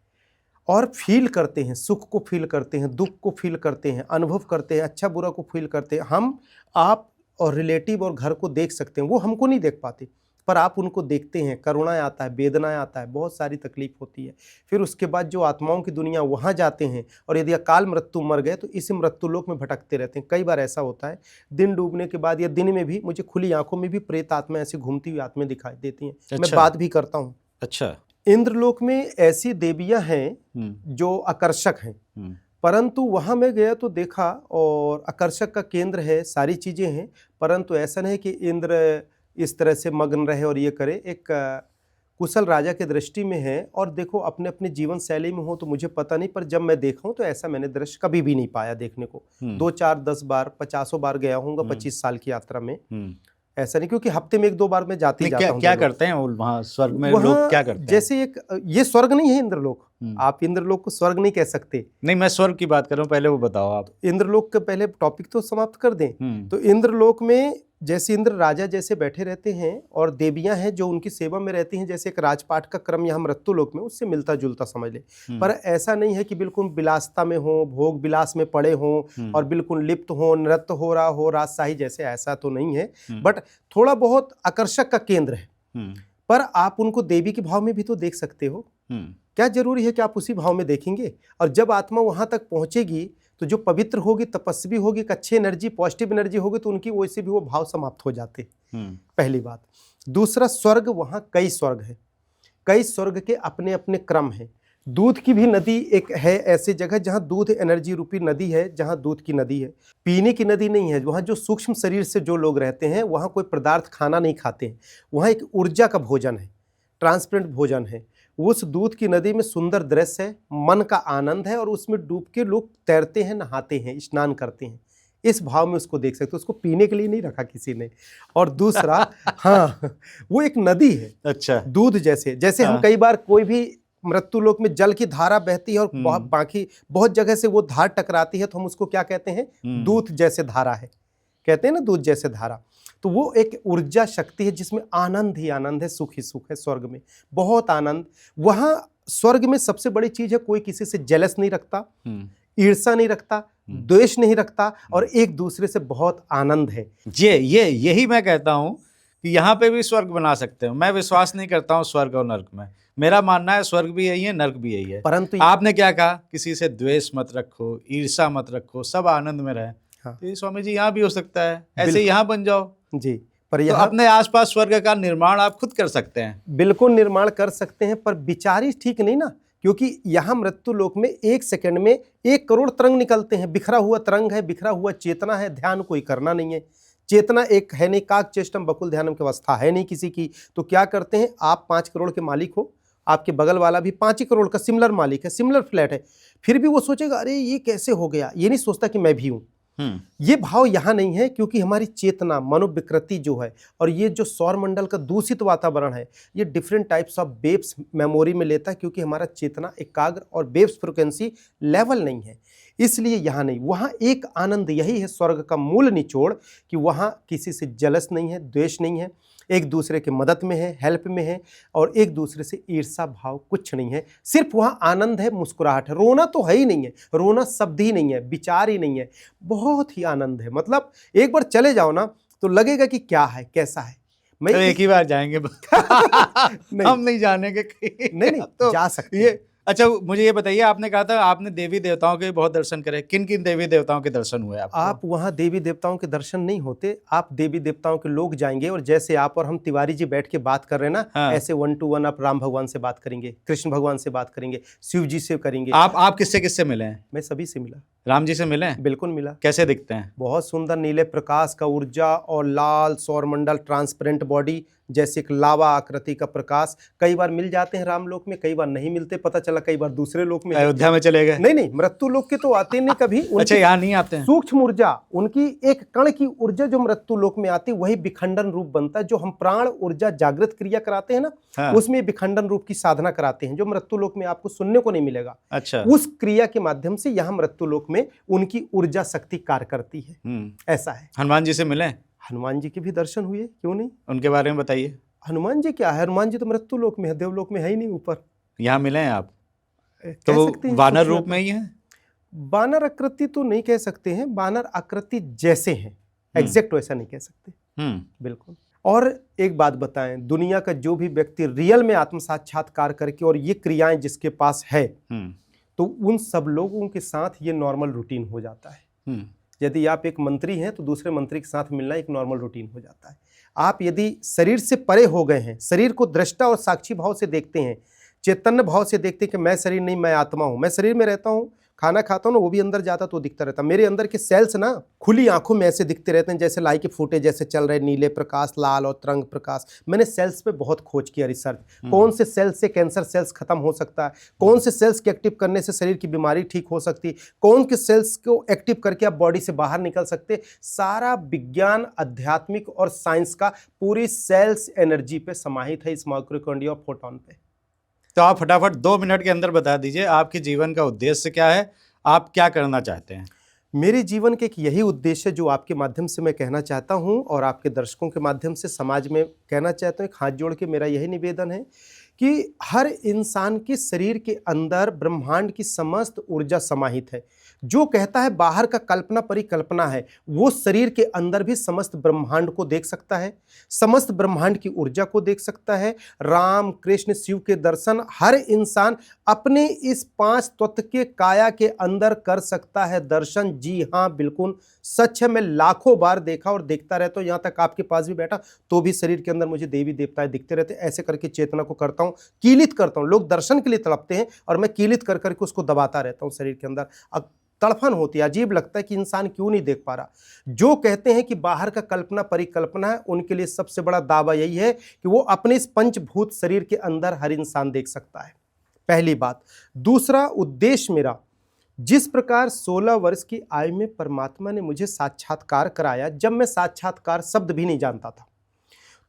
और फील करते हैं, सुख को फील करते हैं, दुख को फील करते हैं, अनुभव करते हैं, अच्छा बुरा को फील करते हैं। हम, आप और रिलेटिव और घर को देख सकते हैं, वो हमको नहीं देख पाते, पर आप उनको देखते हैं, करुणा आता है, वेदना आता है, बहुत सारी तकलीफ होती है। फिर उसके बाद जो आत्माओं की दुनिया वहाँ जाते हैं और यदि अकाल मृत्यु मर गए तो इस मृत्यु लोक में भटकते रहते हैं। कई बार ऐसा होता है दिन डूबने के बाद या दिन में भी मुझे खुली आंखों में भी प्रेत आत्मा ऐसी घूमती हुई आत्माएं दिखाई देती हैं। मैं अच्छा। बात भी करता हूँ। अच्छा। इंद्रलोक में ऐसी देवियां हैं जो आकर्षक हैं, परंतु वहां मैं गया तो देखा और आकर्षक का केंद्र है, सारी चीजें हैं, परंतु ऐसा नहीं कि इंद्र इस तरह से मग्न रहे और ये करे। एक कुशल राजा के दृष्टि में है और देखो अपने अपने जीवन शैली में हो तो मुझे पता नहीं, पर जब मैं देखा हूं तो ऐसा मैंने दृश्य कभी भी नहीं पाया देखने को। 2, 4, 10 बार 50 बार गया हूँगा 25 साल की यात्रा में। ऐसा नहीं, क्योंकि हफ्ते में 1-2 बार मैं जाता हूँ। क्या करते हैं वहाँ स्वर्ग में लोग, क्या करते हैं? जैसे एक ये स्वर्ग नहीं है इंद्रलोक, आप इंद्रलोक को स्वर्ग नहीं कह सकते। नहीं, मैं स्वर्ग की बात कर रहा हूँ, पहले वो बताओ आप। इंद्रलोक के पहले टॉपिक तो समाप्त कर दें। तो इंद्रलोक में जैसे इंद्र राजा जैसे बैठे रहते हैं और देवियां हैं जो उनकी सेवा में रहती हैं, जैसे एक राजपाट का क्रम यहाँ मृत्युलोक में उससे मिलता जुलता समझ ले। पर ऐसा नहीं है कि बिल्कुल विलासता में हो, भोग विलास में पड़े हों और बिल्कुल लिप्त हो, नृत्य हो रहा हो राजशाही जैसे, ऐसा तो नहीं है। बट थोड़ा बहुत आकर्षक का केंद्र है। पर आप उनको देवी के भाव में भी तो देख सकते हो। क्या जरूरी है कि आप उसी भाव में देखेंगे? और जब आत्मा वहां तक पहुंचेगी तो जो पवित्र होगी, तपस्वी होगी, एक अच्छी एनर्जी, पॉजिटिव एनर्जी होगी तो उनकी वैसे भी वो भाव समाप्त हो जाते। पहली बात। दूसरा, स्वर्ग, वहां कई स्वर्ग है, कई स्वर्ग के अपने अपने क्रम हैं। दूध की भी नदी एक है, ऐसी जगह जहां दूध एनर्जी रूपी नदी है, जहां दूध की नदी है, पीने की नदी नहीं है। वहां जो सूक्ष्म शरीर से जो लोग रहते हैं वहां कोई पदार्थ खाना नहीं खाते हैं, वहां एक ऊर्जा का भोजन है, ट्रांसपेरेंट भोजन है। उस दूध की नदी में सुंदर दृश्य है, मन का आनंद है और उसमें डूब के लोग तैरते हैं, नहाते हैं, स्नान करते हैं। इस भाव में उसको देख सकते हो। उसको पीने के लिए नहीं रखा किसी ने। और दूसरा, हाँ, वो एक नदी है। अच्छा। दूध जैसे हम कई बार कोई भी मृत्युलोक में जल की धारा बहती है और बाकी बहुत जगह से वो धार टकराती है तो हम उसको क्या कहते हैं? दूध जैसे धारा है, कहते हैं ना, दूध जैसे धारा। तो वो एक ऊर्जा शक्ति है जिसमें आनंद ही आनंद है, सुख ही सुख है। स्वर्ग में बहुत आनंद। वहां स्वर्ग में सबसे बड़ी चीज है, कोई किसी से जेलस नहीं रखता, ईर्ष्या नहीं रखता, द्वेष नहीं रखता और एक दूसरे से बहुत आनंद है। यही मैं कहता हूं कि यहाँ पे भी स्वर्ग बना सकते हो। मैं विश्वास नहीं करता हूँ स्वर्ग और नर्क में। मेरा मानना है स्वर्ग भी यही है, नर्क भी यही है। परंतु आपने क्या कहा, किसी से द्वेष मत रखो, ईर्ष्या मत रखो, सब आनंद में रहे। हाँ। तो स्वामी जी यहाँ भी हो सकता है, ऐसे यहाँ बन जाओ जी। पर तो अपने आसपास स्वर्ग का निर्माण आप खुद कर सकते हैं। बिल्कुल निर्माण कर सकते हैं, पर विचार ही ठीक नहीं ना, क्योंकि यहाँ मृत्यु लोक में 1 सेकंड में 1 करोड़ तरंग निकलते हैं। बिखरा हुआ तरंग है, बिखरा हुआ चेतना है, ध्यान कोई करना नहीं है। चेतना एक है नहीं, काक चेष्टम बकुल ध्यानम की अवस्था है नहीं किसी की। तो क्या करते हैं, आप 5 करोड़ के मालिक हो, आपके बगल वाला भी 5 ही करोड़ का सिमिलर मालिक है, सिमिलर फ्लैट है, फिर भी वो सोचेगा अरे ये कैसे हो गया, ये नहीं सोचता कि मैं भी हूं। ये भाव यहाँ नहीं है, क्योंकि हमारी चेतना, मनोविकृति जो है और ये जो सौर मंडल का दूषित वातावरण है, ये different types of waves memory में लेता है, क्योंकि हमारा चेतना एकाग्र और वेव्स फ्रिक्वेंसी लेवल नहीं है, इसलिए यहाँ नहीं। वहाँ एक आनंद, यही है स्वर्ग का मूल निचोड़, कि वहाँ किसी से जलस नहीं है, द्वेष नहीं है, एक दूसरे के मदद में है, हेल्प में है और एक दूसरे से ईर्ष्या भाव कुछ नहीं है। सिर्फ वहाँ आनंद है, मुस्कुराहट है, रोना तो है ही नहीं है, रोना शब्द ही नहीं है, विचार ही नहीं है, बहुत ही आनंद है। मतलब एक बार चले जाओ ना तो लगेगा कि क्या है, कैसा है। मैं तो एक ही बार जाएंगे हम नहीं जानेंगे नहीं तो जा सकते ये। अच्छा, मुझे ये बताइए, आपने कहा था आपने देवी देवताओं के बहुत दर्शन करे, किन किन देवी देवताओं के दर्शन हुए आपको? आप वहाँ देवी देवताओं के दर्शन नहीं होते, आप देवी देवताओं के लोग जाएंगे और जैसे आप और हम तिवारी जी बैठ के बात कर रहे हैं ना, हाँ। ऐसे 1 to 1 आप राम भगवान से बात करेंगे, कृष्ण भगवान से बात करेंगे, शिव जी से करेंगे। आप किससे किससे मिले हैं? मैं सभी से मिला। राम जी से मिले हैं? बिल्कुल मिला। कैसे दिखते हैं? बहुत सुंदर, नीले प्रकाश का ऊर्जा और लाल सौरमंडल, ट्रांसपेरेंट बॉडी, जैसे एक लावा आकृति का प्रकाश। कई बार मिल जाते हैं रामलोक में, कई बार नहीं मिलते, पता चला कई बार दूसरे लोक में, अयोध्या में चले गए। नहीं, मृत्यु लोक के तो आते नहीं कभी। अच्छा, यहाँ नहीं आते हैं। सूक्ष्म ऊर्जा, उनकी एक कण की ऊर्जा जो मृत्यु लोक में आती, वही विखंडन रूप बनता है। जो हम प्राण ऊर्जा जागृत क्रिया कराते हैं ना, हाँ। उसमें विखंडन रूप की साधना कराते हैं, जो मृत्यु लोक में आपको सुनने को नहीं मिलेगा। अच्छा। उस क्रिया के माध्यम से यहाँ मृत्यु लोक में उनकी ऊर्जा शक्ति कार्य करती है। ऐसा है। हनुमान जी से मिले? हनुमान जी के भी दर्शन हुए, क्यों नहीं। उनके बारे में बताइए। हनुमान जी क्या है, हनुमान जी तो मृत्यु लोक में है, देवलोक में है ही नहीं ऊपर। यहाँ मिले हैं आप? तो वो वानर रूप में ही है? वानर आकृति तो नहीं कह सकते हैं, वानर आकृति जैसे हैं, एग्जैक्ट वैसा नहीं कह सकते। बिल्कुल। और एक बात बताएं, दुनिया का जो भी व्यक्ति रियल में आत्म साक्षात्कार करके और ये क्रियाएं जिसके पास है, तो उन सब लोगों के साथ ये नॉर्मल रूटीन हो जाता है। यदि आप एक मंत्री हैं तो दूसरे मंत्री के साथ मिलना एक नॉर्मल रूटीन हो जाता है। आप यदि शरीर से परे हो गए हैं, शरीर को दृष्टा और साक्षी भाव से देखते हैं, चैतन्य भाव से देखते हैं कि मैं शरीर नहीं, मैं आत्मा हूं, मैं शरीर में रहता हूं, खाना खाता हूं ना, वो भी अंदर जाता तो दिखता रहता। मेरे अंदर के सेल्स ना खुली आंखों में ऐसे दिखते रहते हैं जैसे लाई के फूटे जैसे चल रहे, नीले प्रकाश, लाल और तरंग प्रकाश। मैंने सेल्स पे बहुत खोज किया, रिसर्च, कौन से सेल्स से कैंसर सेल्स खत्म हो सकता है, कौन से सेल्स के एक्टिव करने से शरीर की बीमारी ठीक हो सकती है, कौन के सेल्स को एक्टिव करके आप बॉडी से बाहर निकल सकते। सारा विज्ञान, आध्यात्मिक और साइंस का पूरी सेल्स एनर्जी पे समाहित है, इस माइटोकॉन्ड्रिया और फोटोन पे। तो आप फटाफट 2 मिनट के अंदर बता दीजिए आपके जीवन का उद्देश्य क्या है, आप क्या करना चाहते हैं? मेरे जीवन के एक यही उद्देश्य जो आपके माध्यम से मैं कहना चाहता हूं और आपके दर्शकों के माध्यम से समाज में कहना चाहता हूं। एक हाथ जोड़ के मेरा यही निवेदन है कि हर इंसान के शरीर के अंदर ब्रह्मांड की समस्त ऊर्जा समाहित है। जो कहता है बाहर का कल्पना परिकल्पना है, वो शरीर के अंदर भी समस्त ब्रह्मांड को देख सकता है, समस्त ब्रह्मांड की ऊर्जा को देख सकता है। राम, कृष्ण, शिव के दर्शन हर इंसान अपने इस 5 तत्व के काया के अंदर कर सकता है दर्शन। जी हाँ, बिल्कुल सच है। मैं लाखों बार देखा और देखता रहता हूँ, यहाँ तक आपके पास भी बैठा तो भी शरीर के अंदर मुझे देवी देवताएं दिखते रहते। ऐसे करके चेतना को करता हूँ, कीलित करता हूँ। लोग दर्शन के लिए तड़पते हैं और मैं कीलित कर करके उसको दबाता रहता हूँ शरीर के अंदर। अब तड़फन होती है, अजीब लगता है कि इंसान क्यों नहीं देख पा रहा। जो कहते हैं कि बाहर का कल्पना परिकल्पना है, उनके लिए सबसे बड़ा दावा यही है कि वो अपने इस पंचभूत शरीर के अंदर हर इंसान देख सकता है, पहली बात। दूसरा उद्देश्य मेरा, जिस प्रकार 16 वर्ष की आयु में परमात्मा ने मुझे साक्षात्कार कराया, जब मैं साक्षात्कार शब्द भी नहीं जानता था,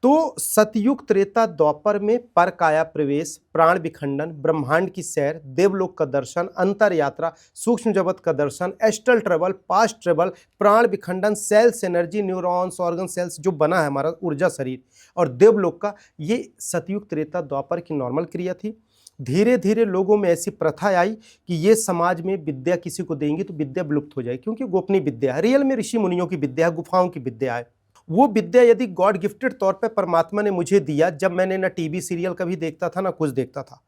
तो सतयुग त्रेता द्वापर में पर काया प्रवेश, प्राण विखंडन, ब्रह्मांड की सैर, देवलोक का दर्शन, अंतर यात्रा, सूक्ष्म जगत का दर्शन, एस्ट्रल ट्रेवल, पास्ट ट्रेवल, प्राण विखंडन, cells energy, neurons, organ cells जो बना है हमारा ऊर्जा शरीर और देवलोक का, ये सतयुग त्रेता द्वापर की नॉर्मल क्रिया थी। धीरे धीरे लोगों में ऐसी प्रथा आई कि ये समाज में विद्या किसी को देंगे तो विद्या विलुप्त हो जाएगी, क्योंकि गोपनीय विद्या है, रियल में ऋषि मुनियों की विद्या है, गुफाओं की विद्या है। वो विद्या यदि गॉड गिफ्टेड तौर पे परमात्मा ने मुझे दिया, जब मैंने ना टीवी सीरियल कभी देखता था ना कुछ देखता था,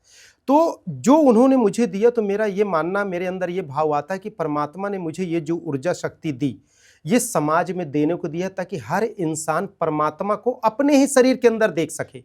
तो जो उन्होंने मुझे दिया, तो मेरा ये मानना, मेरे अंदर ये भाव आता है कि परमात्मा ने मुझे ये जो ऊर्जा शक्ति दी, ये समाज में देने को दिया ताकि हर इंसान परमात्मा को अपने ही शरीर के अंदर देख सके।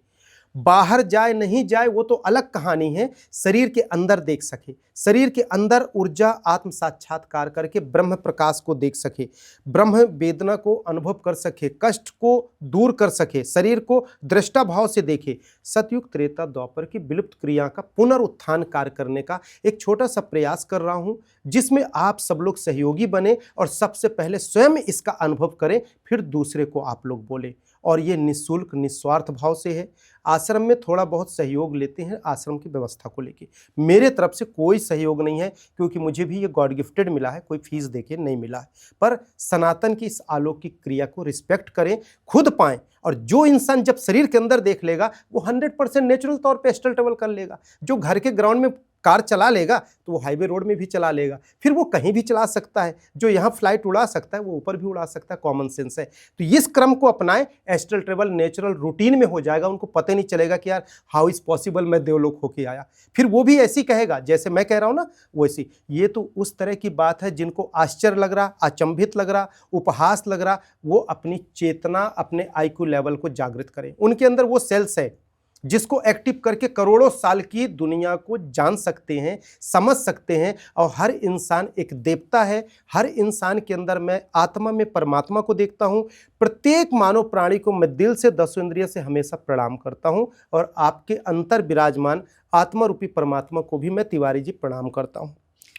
बाहर जाए नहीं जाए वो तो अलग कहानी है, शरीर के अंदर देख सके, शरीर के अंदर ऊर्जा आत्म साक्षात्कार करके ब्रह्म प्रकाश को देख सके, ब्रह्म वेदना को अनुभव कर सके, कष्ट को दूर कर सके, शरीर को दृष्टा भाव से देखे। सतयुग त्रेता द्वापर की विलुप्त क्रिया का पुनरुत्थान कार्य करने का एक छोटा सा प्रयास कर रहा हूं, जिसमें आप सब लोग सहयोगी बने और सबसे पहले स्वयं इसका अनुभव करें, फिर दूसरे को आप लोग बोले। और ये निःशुल्क निस्वार्थ भाव से है। आश्रम में थोड़ा बहुत सहयोग लेते हैं आश्रम की व्यवस्था को लेके, मेरे तरफ से कोई सहयोग नहीं है, क्योंकि मुझे भी ये गॉड गिफ्टेड मिला है, कोई फीस देके नहीं मिला है। पर सनातन की इस अलौकिक क्रिया को रिस्पेक्ट करें, खुद पाएं, और जो इंसान जब शरीर के अंदर देख लेगा वो 100% नेचुरल तौर पे एस्ट्रल ट्रैवल कर लेगा। जो घर के ग्राउंड में कार चला लेगा तो वो हाईवे रोड में भी चला लेगा, फिर वो कहीं भी चला सकता है। जो यहाँ फ्लाइट उड़ा सकता है वो ऊपर भी उड़ा सकता है, कॉमन सेंस है। तो इस क्रम को अपनाएं, एस्ट्रल ट्रैवल नेचुरल रूटीन में हो जाएगा, उनको पता नहीं चलेगा कि यार हाउ इज पॉसिबल मैं देवलोक होके आया। फिर वो भी ऐसी कहेगा जैसे मैं कह रहा हूँ ना वैसी। ये तो उस तरह की बात है जिनको आश्चर्य लग रहा, अचंभित लग रहा, उपहास लग रहा, वो अपनी चेतना, अपने आईक्यू लेवल को जागृत करें। उनके अंदर वो सेल्स है जिसको एक्टिव करके करोड़ों साल की दुनिया को जान सकते हैं, समझ सकते हैं। और हर इंसान एक देवता है, हर इंसान के अंदर मैं आत्मा में परमात्मा को देखता हूं। प्रत्येक मानव प्राणी को मैं दिल से, 10 इंद्रिय से हमेशा प्रणाम करता हूं, और आपके अंतर विराजमान आत्मा रूपी परमात्मा को भी मैं तिवारी जी प्रणाम करता हूं।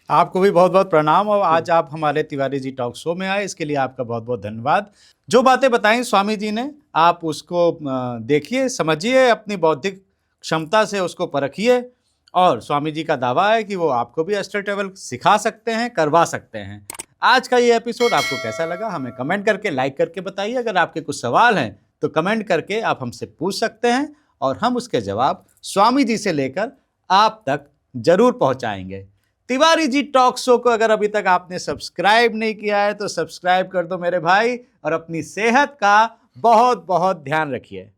आपको भी बहुत बहुत प्रणाम। और आज आप हमारे तिवारी जी टॉक शो में आए, इसके लिए आपका बहुत बहुत धन्यवाद। जो बातें बताई स्वामी जी ने, आप उसको देखिए, समझिए, अपनी बौद्धिक क्षमता से उसको परखिए। और स्वामी जी का दावा है कि वो आपको भी एस्ट्रल ट्रैवल सिखा सकते हैं, करवा सकते हैं। आज का ये एपिसोड आपको कैसा लगा हमें कमेंट करके, लाइक करके बताइए। अगर आपके कुछ सवाल हैं तो कमेंट करके आप हमसे पूछ सकते हैं, और हम उसके जवाब स्वामी जी से लेकर आप तक जरूर पहुंचाएंगे। तिवारी जी टॉक शो को अगर अभी तक आपने सब्सक्राइब नहीं किया है तो सब्सक्राइब कर दो मेरे भाई, और अपनी सेहत का बहुत बहुत ध्यान रखिए।